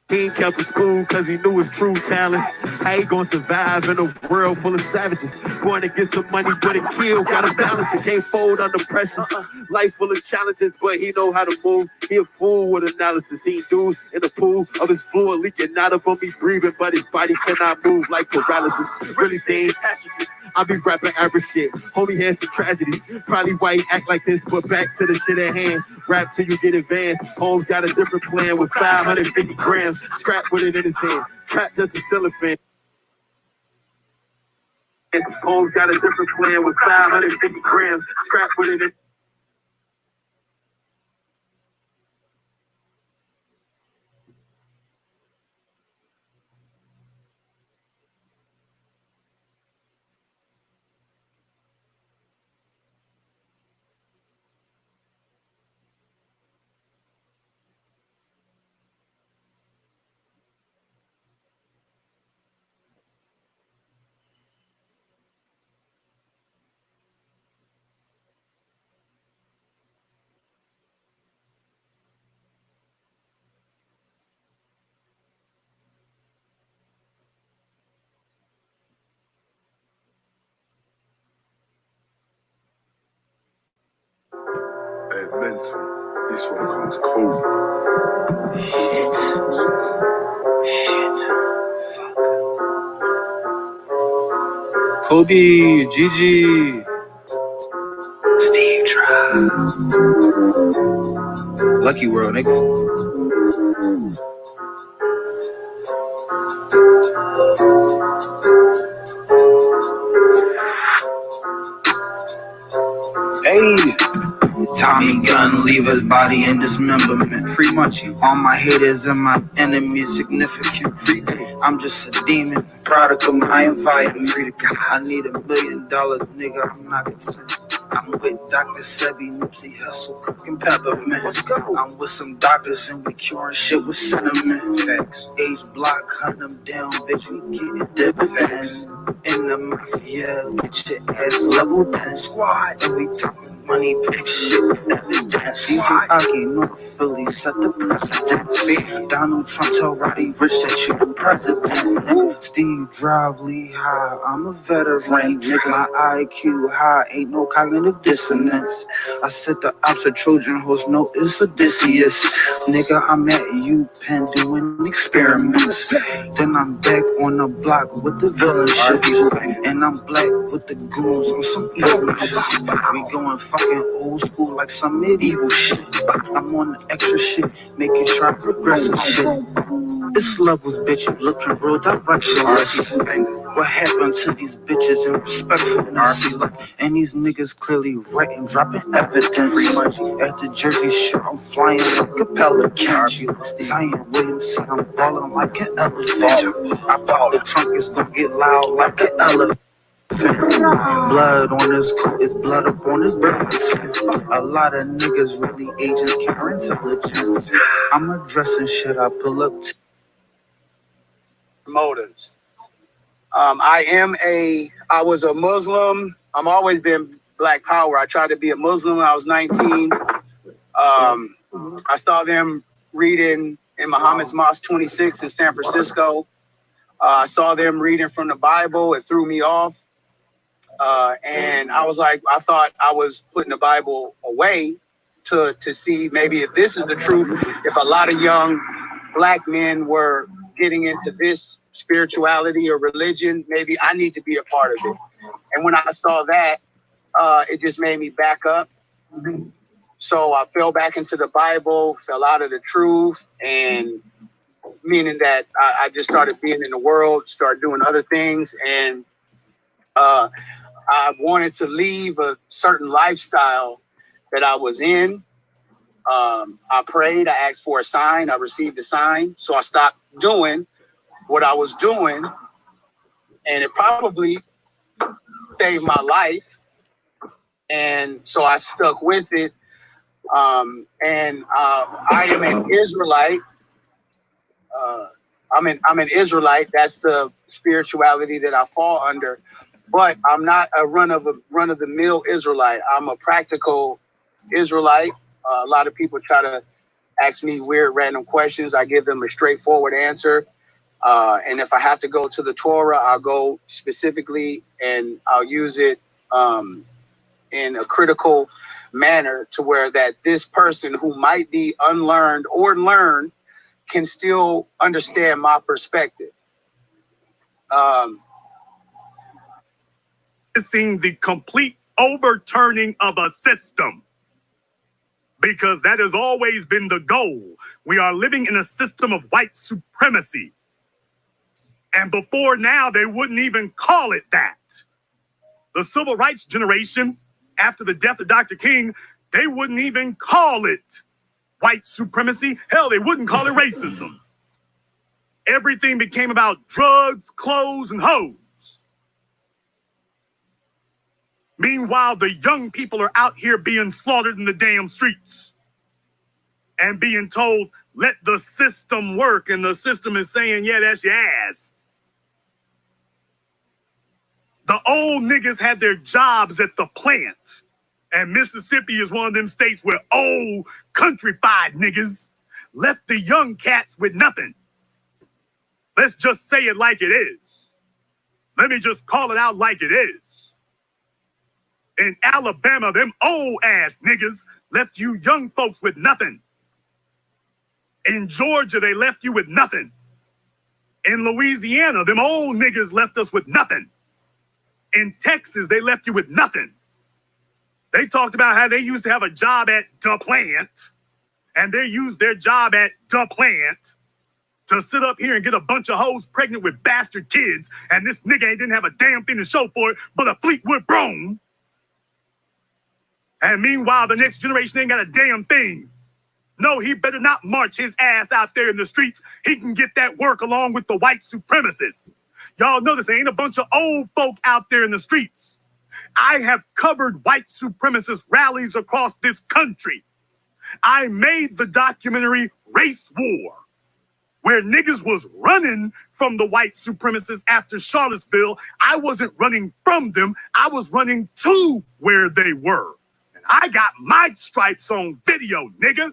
He ain't kept in school cause he knew his true talent. How he gonna survive in a world full of savages? Going to get some money but it kill, gotta balance it, can't fold under pressure. Life full of challenges but he know how to move. He a fool with analysis. He dudes in the pool of his fluid leaking out of him. He breathing but his body cannot move like paralysis. Really saying catastrophes. I be rapping average shit. Homie had some tragedies. Probably why he act like this, but back to the shit at hand. Rap till you get advanced. Holmes got a different plan with 550 grams. Scrap with it in his hand. Trap just a cellophane. Holmes got a different plan with 550 grams. Scrap with it in. Mental. This one comes cold. Shit. Kobe, Gigi, Steve Drive. Lucky World, nigga. Hey, Tommy gun, leave his body in dismemberment. Free Munchie, all my haters and my enemies significant. Free, I'm just a demon, product of my environment. Free to God, I need $1 billion, nigga. I'm not concerned. I'm with Dr. Sebi, Nipsey Hussle, cooking peppermint. Let's go. I'm with some doctors and we curing shit with cinnamon. Facts. H Block, hunt them down, bitch. We getting dip facts. In the mafia, bitch, your ass level 10 squad. And we talking money, big shit with evidence. DJ Aki, North Philly, set the precedent. Donald Trump tell Roddy Rich that you the president. Steve Drive, Lee High, I'm a veteran. Nigga, my IQ high, ain't no cognitive dissonance. I said the ops are Trojan horse, no, it's Odysseus. Nigga, I'm at UPenn doing experiments. Then I'm back on the block with the villain shit. And I'm black with the goons on some evil shit. We going fucking old school like some medieval shit. I'm on the extra shit, making sure I progress and shit. It's levels, bitch, you looking real directionless. What happened to these bitches and respectfulness? And these niggas clearly writing, dropping evidence. At the Jersey shit, I'm flying like a pelican. Zion Williamson, I'm falling like an elephant. I pop the trunk, it's gonna get loud like an elephant. Blood on his coat is blood up on his breast. A lot of niggas really agents counterintelligence. I'm addressing shit I pull up to. Motives. I was a Muslim. I'm always been Black Power. I tried to be a Muslim when I was 19. I saw them reading in Muhammad's Mosque 26 in San Francisco. I saw them reading from the Bible. It threw me off. And I was like, I thought I was putting the Bible away to see maybe if this is the truth, if a lot of young Black men were getting into this spirituality or religion, maybe I need to be a part of it. And when I saw that, it just made me back up. So I fell back into the Bible, fell out of the truth, and meaning that I just started being in the world, started doing other things. And I wanted to leave a certain lifestyle that I was in. I prayed, I asked for a sign, I received a sign. So I stopped doing what I was doing, and it probably saved my life. And so I stuck with it. I am an Israelite. I'm an Israelite. That's the spirituality that I fall under. But I'm not a run of the mill Israelite. I'm a practical Israelite. A lot of people try to ask me weird random questions. I give them a straightforward answer. And if I have to go to the Torah, I'll go specifically and I'll use it in a critical manner to where that this person who might be unlearned or learned can still understand my perspective. Seeing the complete overturning of a system, because that has always been the goal. We are living in a system of white supremacy. And before now, they wouldn't even call it that. The civil rights generation, after the death of Dr. King, they wouldn't even call it white supremacy. Hell, they wouldn't call it racism. Everything became about drugs, clothes, and hoes. Meanwhile, the young people are out here being slaughtered in the damn streets and being told, let the system work. And the system is saying, yeah, that's your ass. The old niggas had their jobs at the plant. And Mississippi is one of them states where old countrified niggas left the young cats with nothing. Let's just say it like it is. Let me just call it out like it is. In Alabama, them old ass niggas left you young folks with nothing. In Georgia, they left you with nothing. In Louisiana, them old niggas left us with nothing. In Texas, they left you with nothing. They talked about how they used to have a job at the plant, and they used their job at the plant to sit up here and get a bunch of hoes pregnant with bastard kids, and this nigga didn't have a damn thing to show for it but a Fleetwood Brown. And meanwhile, the next generation ain't got a damn thing. No, he better not march his ass out there in the streets. He can get that work along with the white supremacists. Y'all know this ain't a bunch of old folk out there in the streets. I have covered white supremacist rallies across this country. I made the documentary Race War, where niggas was running from the white supremacists after Charlottesville. I wasn't running from them. I was running to where they were. And I got my stripes on video, nigga.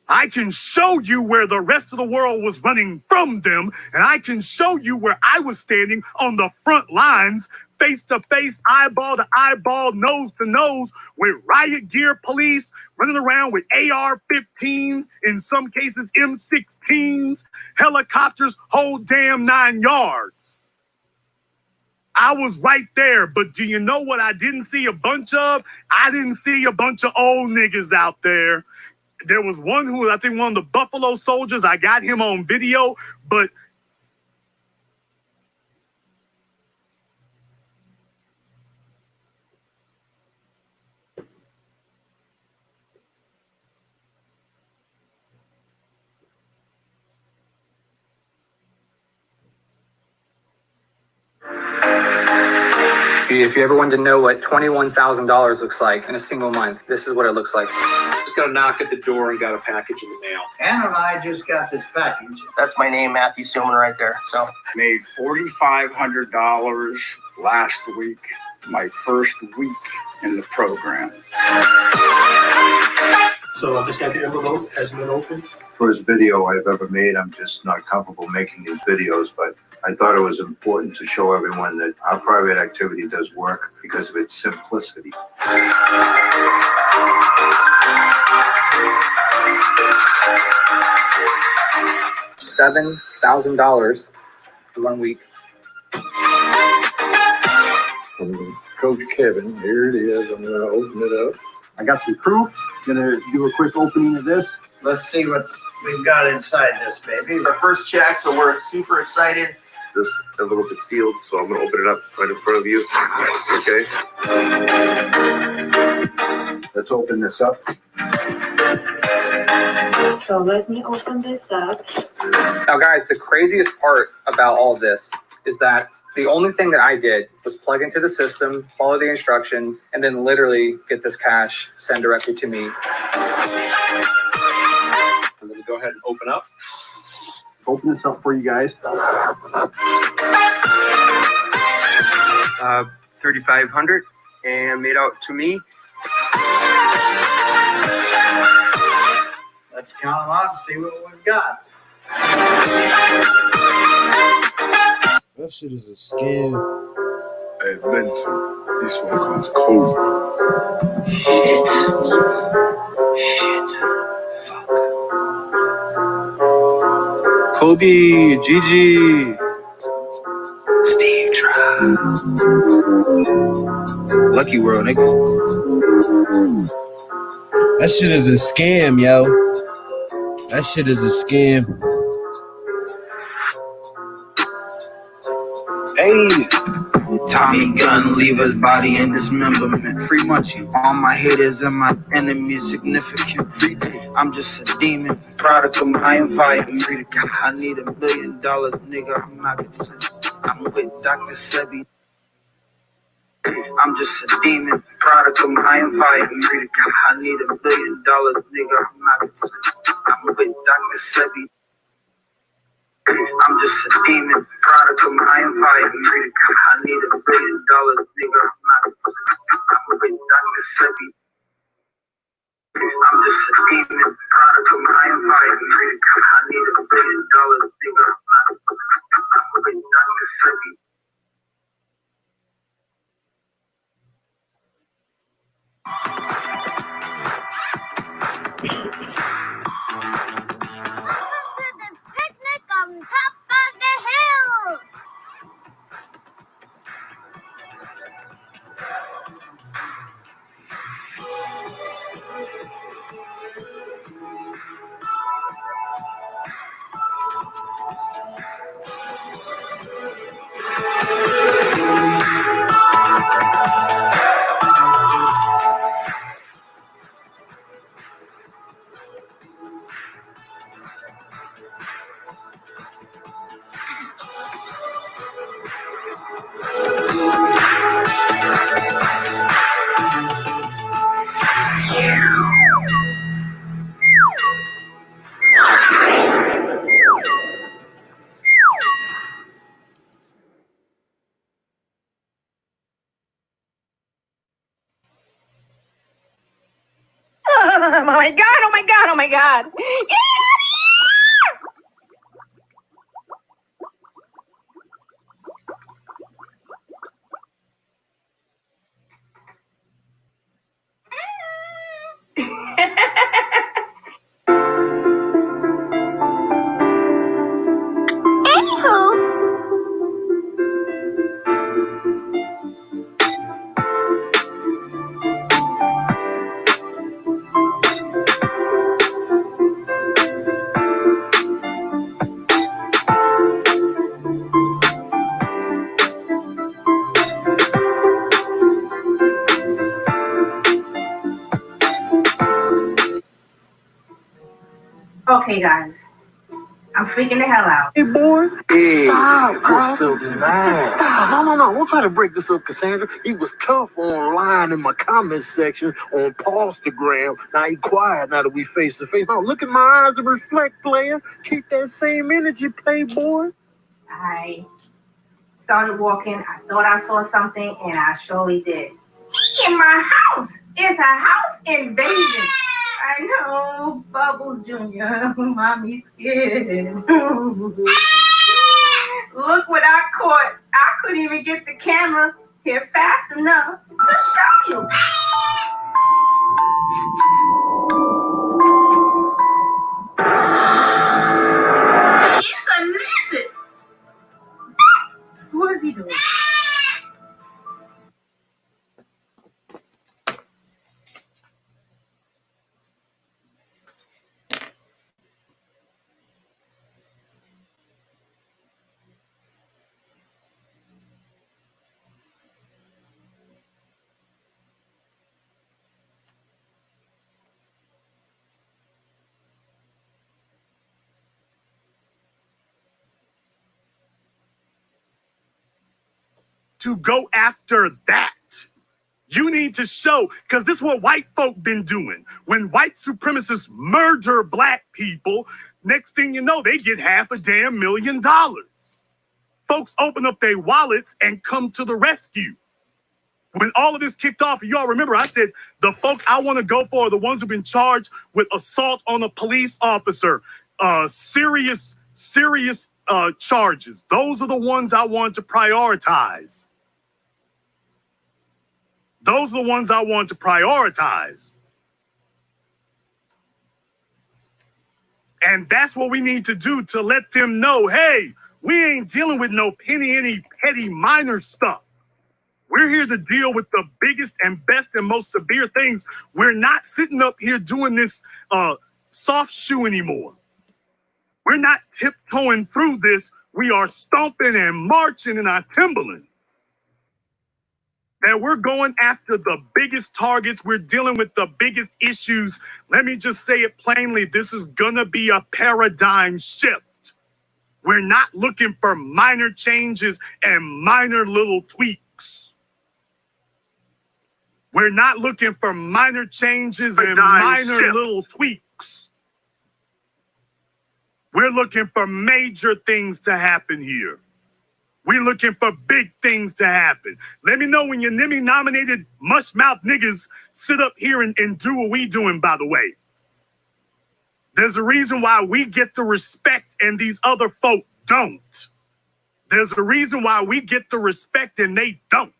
I can show you where the rest of the world was running from them, and I can show you where I was standing on the front lines, face to face, eyeball to eyeball, nose to nose, with riot gear police running around with AR-15s, in some cases M16s, helicopters, whole damn 9 yards. I was right there, but do you know what I didn't see a bunch of? I didn't see a bunch of old niggas out there. There was one who was, I think, one of the Buffalo Soldiers. I got him on video, but if you ever wanted to know what $21,000 looks like in a single month, this is what it looks like. Just got a knock at the door and got a package in the mail. Anna and I just got this package. That's my name, Matthew Stillman, right there. So made $4,500 last week, my first week in the program. So I just got the envelope, hasn't been opened. First video I've ever made. I'm just not comfortable making these videos, but I thought it was important to show everyone that our private activity does work because of its simplicity. $7,000 for 1 week. From Coach Kevin, here it is. I'm gonna open it up. I got some proof. Gonna do a quick opening of this. Let's see what's we've got inside this baby. our first check, so we're super excited. This envelope is sealed, so I'm gonna open it up right in front of you. Okay. Let's open this up. So let me open this up. Now, guys, the craziest part about all of this is that the only thing that I did was plug into the system, follow the instructions, and then literally get this cash sent directly to me. I'm gonna go ahead and open up. Open this up for you guys. 3,500 and made out to me. Let's count them out and see what we've got. That shit is a scam. Hey, mental. This one comes cold. Shit. Fuck. Kobe, Gigi, Steve Tribe. Lucky World, nigga. That shit is a scam, yo. That shit is a scam. Hey. Tommy gun, leave his body in dismemberment. Free munchie. All my haters and my enemies significant. I'm just a demon, product of my environment. I need $1 billion, nigga. I'm not concerned. I'm with Dr. Sebi. I'm just a demon, product of my environment. I need $1 billion, nigga. I'm not concerned. I'm with Dr. Sebi. I'm just a demon, product of my environment. I need $1 billion, nigga. I'm not concerned. I'm with Dr. Sebi. I'm just a demon, product of my environment. I need $1 billion, nigga. I'm not concerned. I'm with Dr. Sebi. Picnic on top of the hill. Oh my god, oh my god, oh my god. Anywho. Okay, guys. I'm freaking the hell out. Hey, boy. Hey, Stop, bro. what's up, man? Stop. No. Don't try to break this up, Cassandra. He was tough online in my comment section on Instagram. Now he quiet now that we face to face. Now look at my eyes to reflect, player. Keep that same energy, playboy. I started walking. I thought I saw something, and I surely did. In my house. It's a house invasion. I know, Bubbles Jr. Mommy's scared. Look what I caught. I couldn't even get the camera here fast enough to show you. It's a lizard. What is he doing? To go after that. You need to show, because this is what white folk been doing. When white supremacists murder black people, next thing you know, they get $500 million. Folks open up their wallets and come to the rescue. When all of this kicked off, y'all remember I said the folk I want to go for are the ones who've been charged with assault on a police officer, serious charges. Those are the ones I want to prioritize. Those are the ones I want to prioritize. And that's what we need to do to let them know, hey, we ain't dealing with no any petty minor stuff. We're here to deal with the biggest and best and most severe things. We're not sitting up here doing this soft shoe anymore. We're not tiptoeing through this. We are stomping and marching in our Timberlands. That we're going after the biggest targets. We're dealing with the biggest issues. Let me just say it plainly. This is going to be a paradigm shift. We're not looking for minor changes and minor little tweaks. We're not looking for minor changes and minor little tweaks. We're looking for major things to happen here. We're looking for big things to happen. Let me know when your NIMI-nominated mush-mouth niggas sit up here and do what we doing, by the way. There's a reason why we get the respect and these other folk don't. There's a reason why we get the respect and they don't.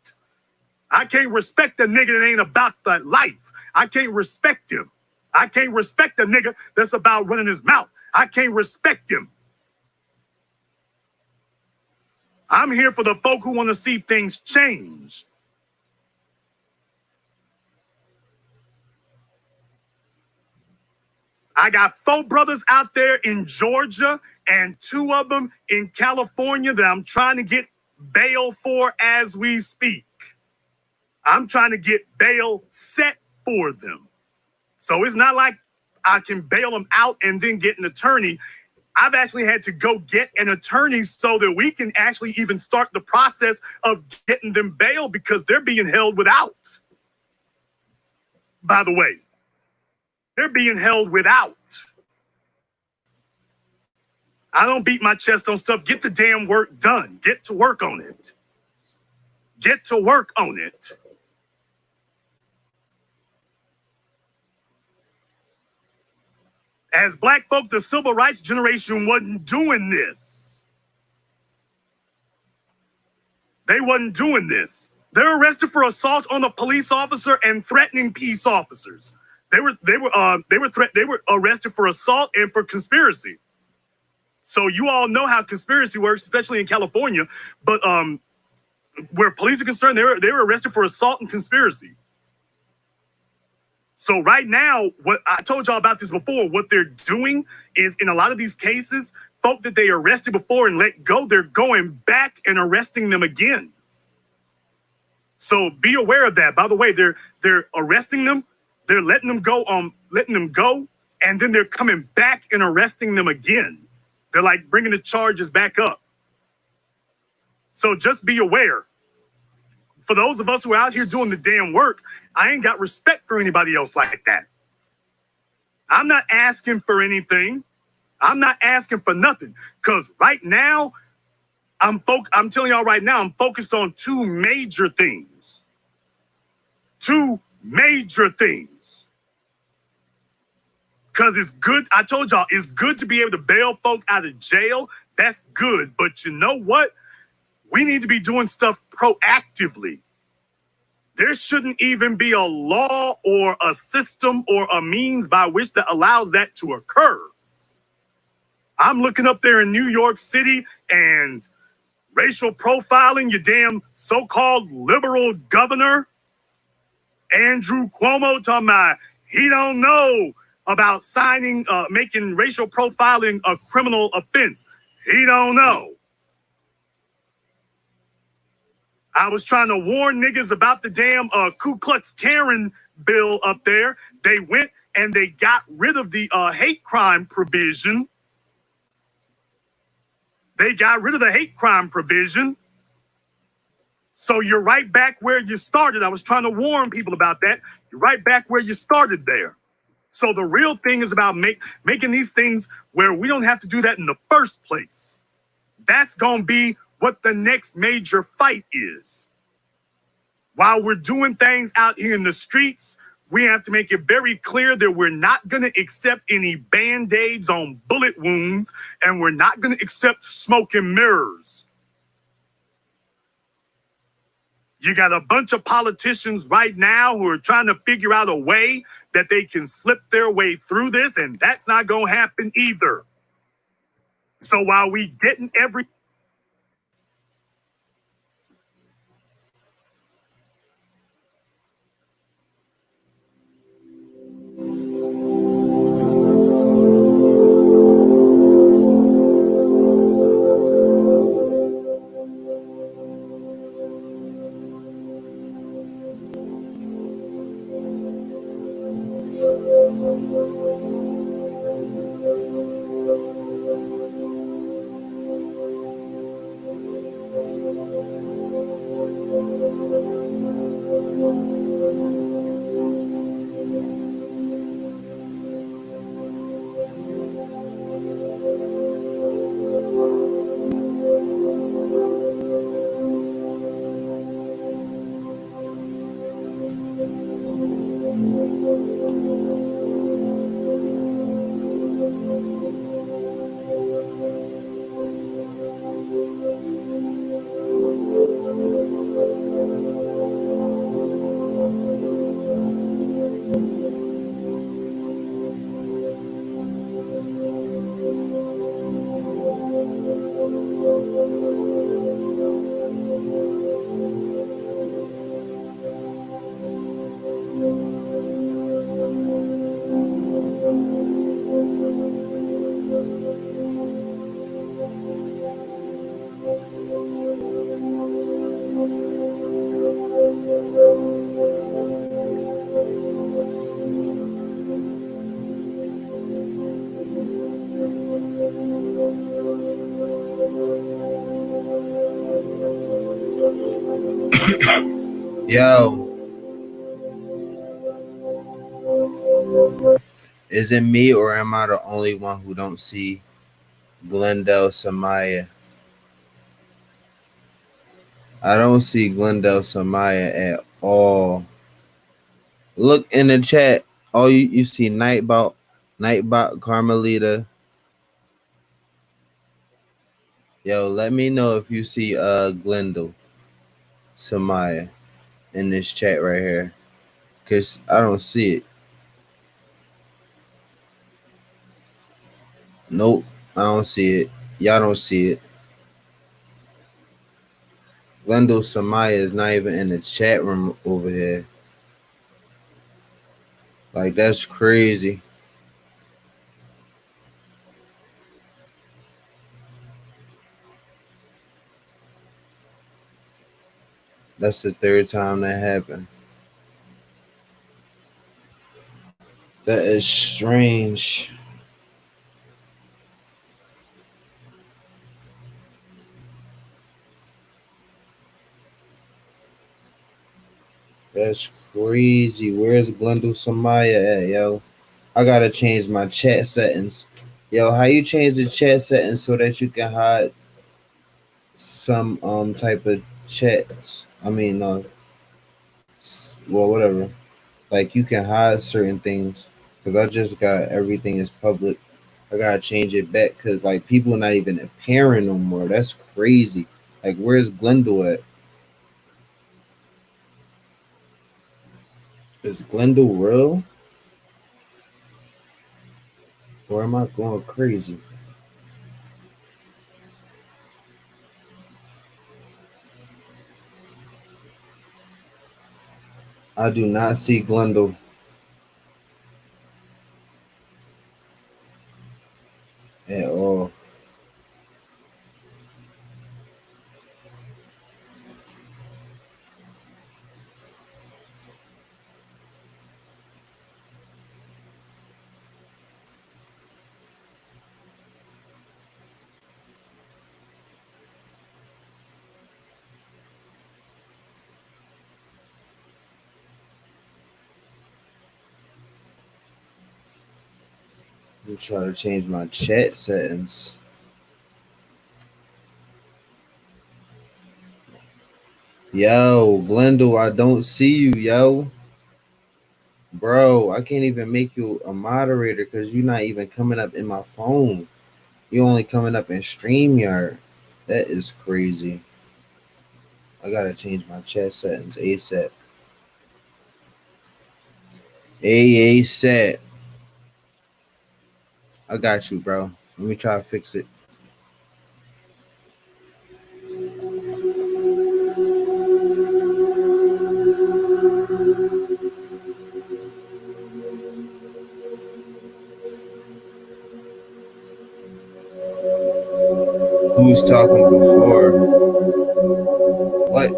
I can't respect a nigga that ain't about that life. I can't respect him. I can't respect a nigga that's about running his mouth. I can't respect him. I'm here for the folk who want to see things change. I got 4 brothers out there in Georgia and 2 of them in California that I'm trying to get bail for as we speak. I'm trying to get bail set for them. So it's not like I can bail them out and then get an attorney. I've actually had to go get an attorney so that we can actually even start the process of getting them bail because they're being held without. By the way, they're being held without. I don't beat my chest on stuff. Get the damn work done. Get to work on it. Get to work on it. As black folk, the civil rights generation wasn't doing this. They wasn't doing this. They're arrested for assault on a police officer and threatening peace officers. They were arrested for assault and for conspiracy. So you all know how conspiracy works, especially in California. But where police are concerned, they were arrested for assault and conspiracy. So right now, what I told y'all about this before, what they're doing is in a lot of these cases, folk that they arrested before and let go, they're going back and arresting them again. So be aware of that. By the way, they're arresting them, they're letting them go, and then they're coming back and arresting them again. They're like bringing the charges back up. So just be aware. For those of us who are out here doing the damn work, I ain't got respect for anybody else like that. I'm not asking for anything. I'm not asking for nothing. Because right now, I'm telling y'all right now, I'm focused on 2 major things. 2 major things. Because it's good. I told y'all, it's good to be able to bail folk out of jail. That's good. But you know what? We need to be doing stuff proactively. There shouldn't even be a law or a system or a means by which that allows that to occur. I'm looking up there in New York City and racial profiling, your damn so-called liberal governor, Andrew Cuomo, talking about he don't know about making racial profiling a criminal offense. He don't know. I was trying to warn niggas about the damn Ku Klux Karen bill up there. They went and they got rid of the hate crime provision. They got rid of the hate crime provision. So you're right back where you started. I was trying to warn people about that. You're right back where you started there. So the real thing is about making these things where we don't have to do that in the first place. That's going to be what the next major fight is. While we're doing things out here in the streets, we have to make it very clear that we're not going to accept any band-aids on bullet wounds, and we're not going to accept smoke and mirrors. You got a bunch of politicians right now who are trying to figure out a way that they can slip their way through this, and that's not going to happen either. So while we getting every... Yo, is it me or am I the only one who don't see Glendale Samaya? I don't see Glendale Samaya at all. Look in the chat. Oh, you see Nightbot, Carmelita. Yo, let me know if you see Glendale Samaya in this chat right here, cause I don't see it. Nope, I don't see it. Y'all don't see it. Glendale Samaya is not even in the chat room over here. Like, that's crazy. That's the third time that happened. That is strange. That's crazy. Where's Glendale Samaya at, yo? I gotta change my chat settings. Yo, how you change the chat settings so that you can hide some type of chats? I mean, well, whatever. Like, you can hide certain things, because I just got everything is public. I gotta change it back because like people not even appearing no more. That's crazy. Like, where's Glendale at? Is Glendale real? Or am I going crazy? I do not see Glendale at all. I'm trying to change my chat settings. Yo, Glendale, I don't see you, yo. Bro, I can't even make you a moderator because you're not even coming up in my phone. You're only coming up in StreamYard. That is crazy. I gotta change my chat settings ASAP. ASAP. I got you, bro. Let me try to fix it. Who's talking before? What?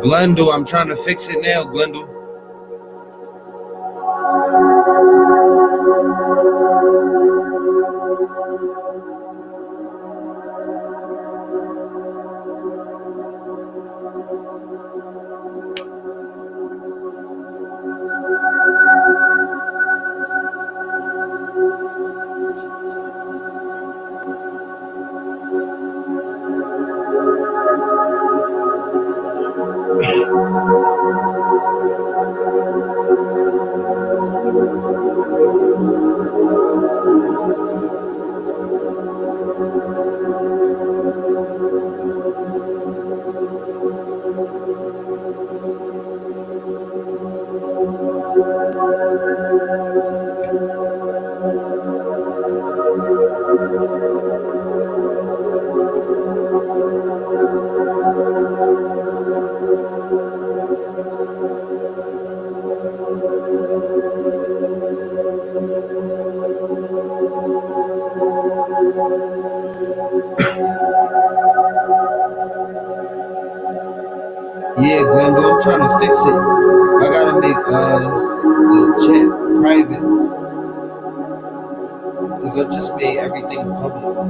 Glendale, I'm trying to fix it now, Glendale. Yeah, Glendale, I'm trying to fix it. I gotta make the chat private because I just made everything public.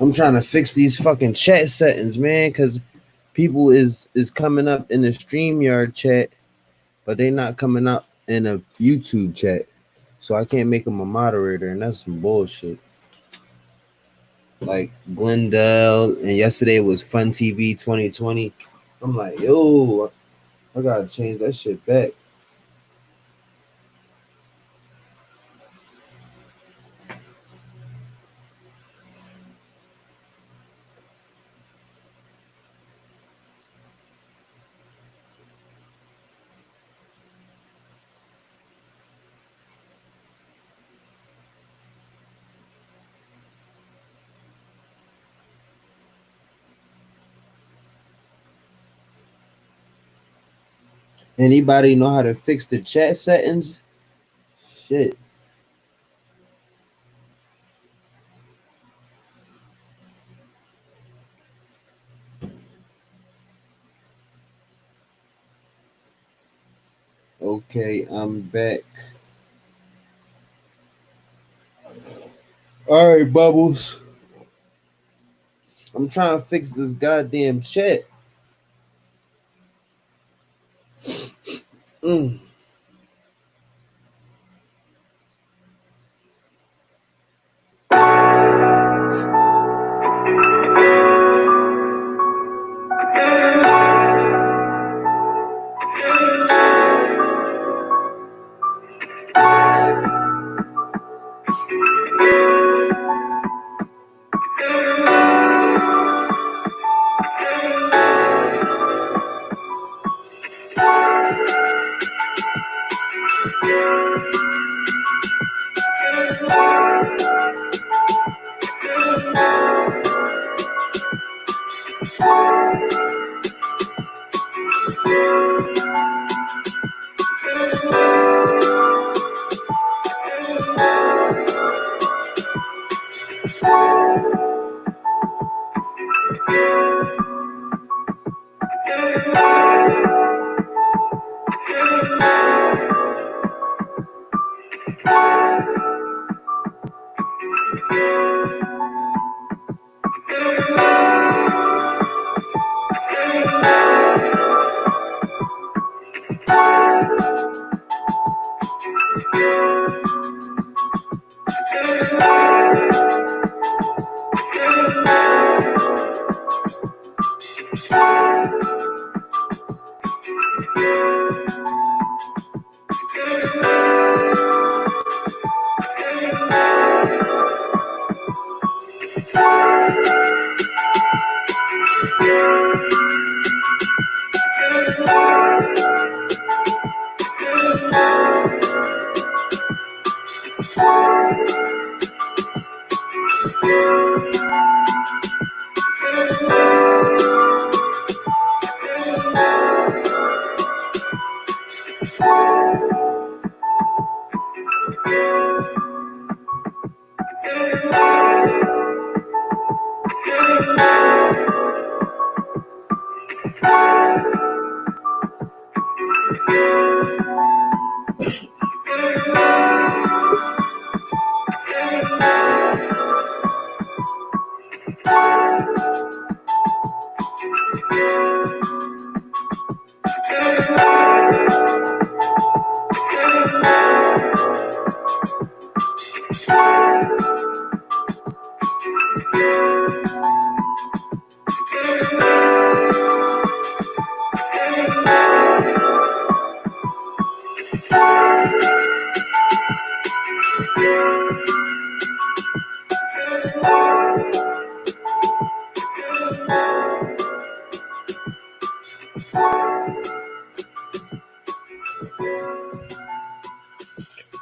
I'm trying to fix these fucking chat settings, man, because people is coming up in the StreamYard chat, but they not coming up in a YouTube chat. So I can't make them a moderator, and that's some bullshit. Like Glendale, and yesterday was Fun TV 2020. I'm like, yo, I gotta change that shit back. Anybody know how to fix the chat settings? Shit. Okay, I'm back. All right, Bubbles. I'm trying to fix this goddamn chat.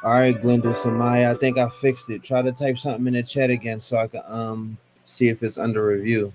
All right, Glenda Samaya, I think I fixed it. Try to type something in the chat again so I can see if it's under review.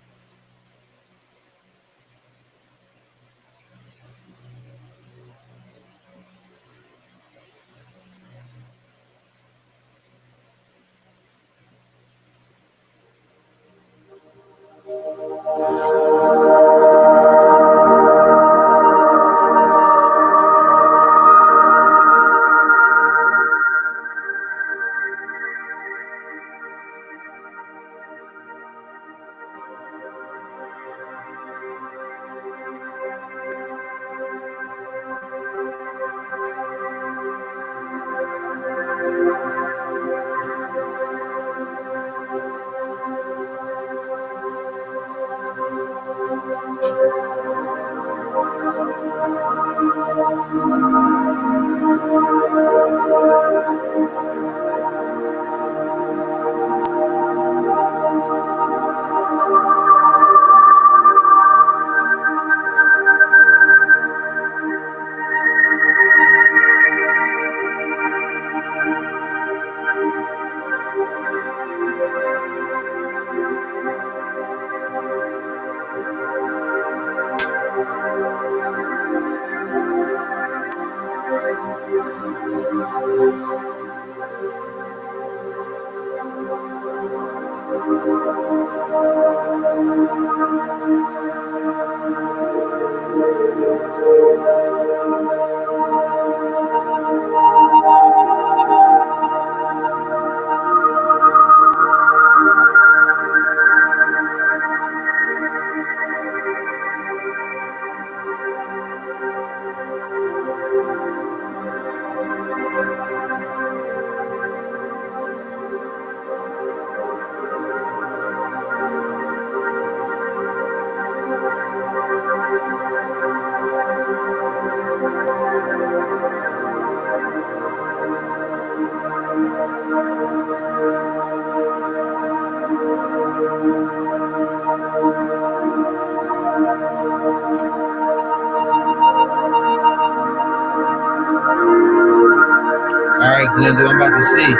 All right, Glenda, I'm about to see.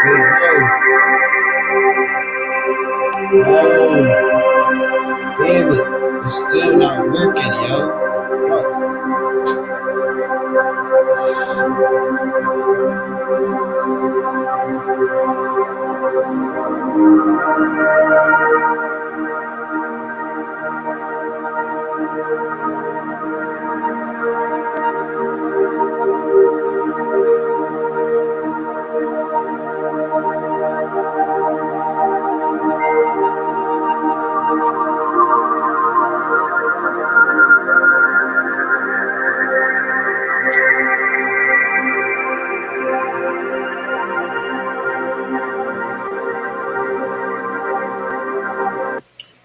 Wait, no. Damn it. It's still not working, yo. Fuck.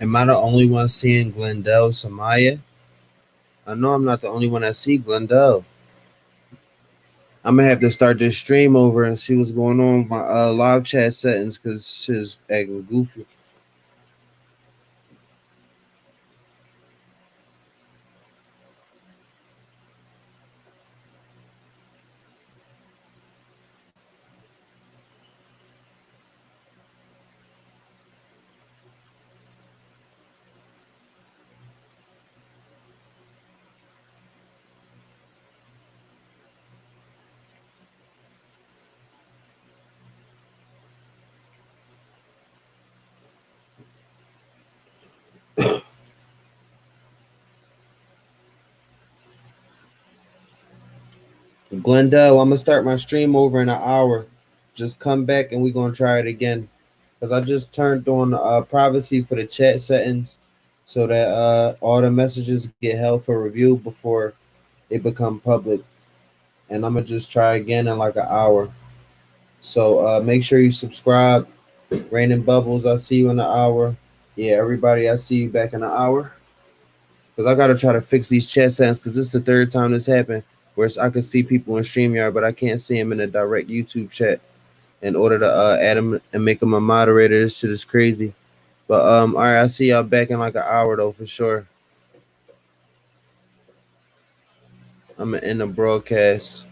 Am I the only one seeing Glendale Samaya? I know I'm not the only one that see Glendale. I'm gonna have to start this stream over and see what's going on with my live chat settings because shit's acting goofy. Glendale, I'm gonna start my stream over in an hour. Just come back and we're gonna try it again. Because I just turned on privacy for the chat settings so that all the messages get held for review before they become public. And I'm gonna just try again in like an hour. So make sure you subscribe. Raining Bubbles, I'll see you in an hour. Yeah, everybody, I see you back in an hour. Because I gotta try to fix these chat settings because this is the third time this happened. Where I can see people in StreamYard, but I can't see them in the direct YouTube chat. In order to add them and make them a moderator, this shit is crazy. But all right, I'll see y'all back in like an hour though for sure. I'm gonna end the broadcast.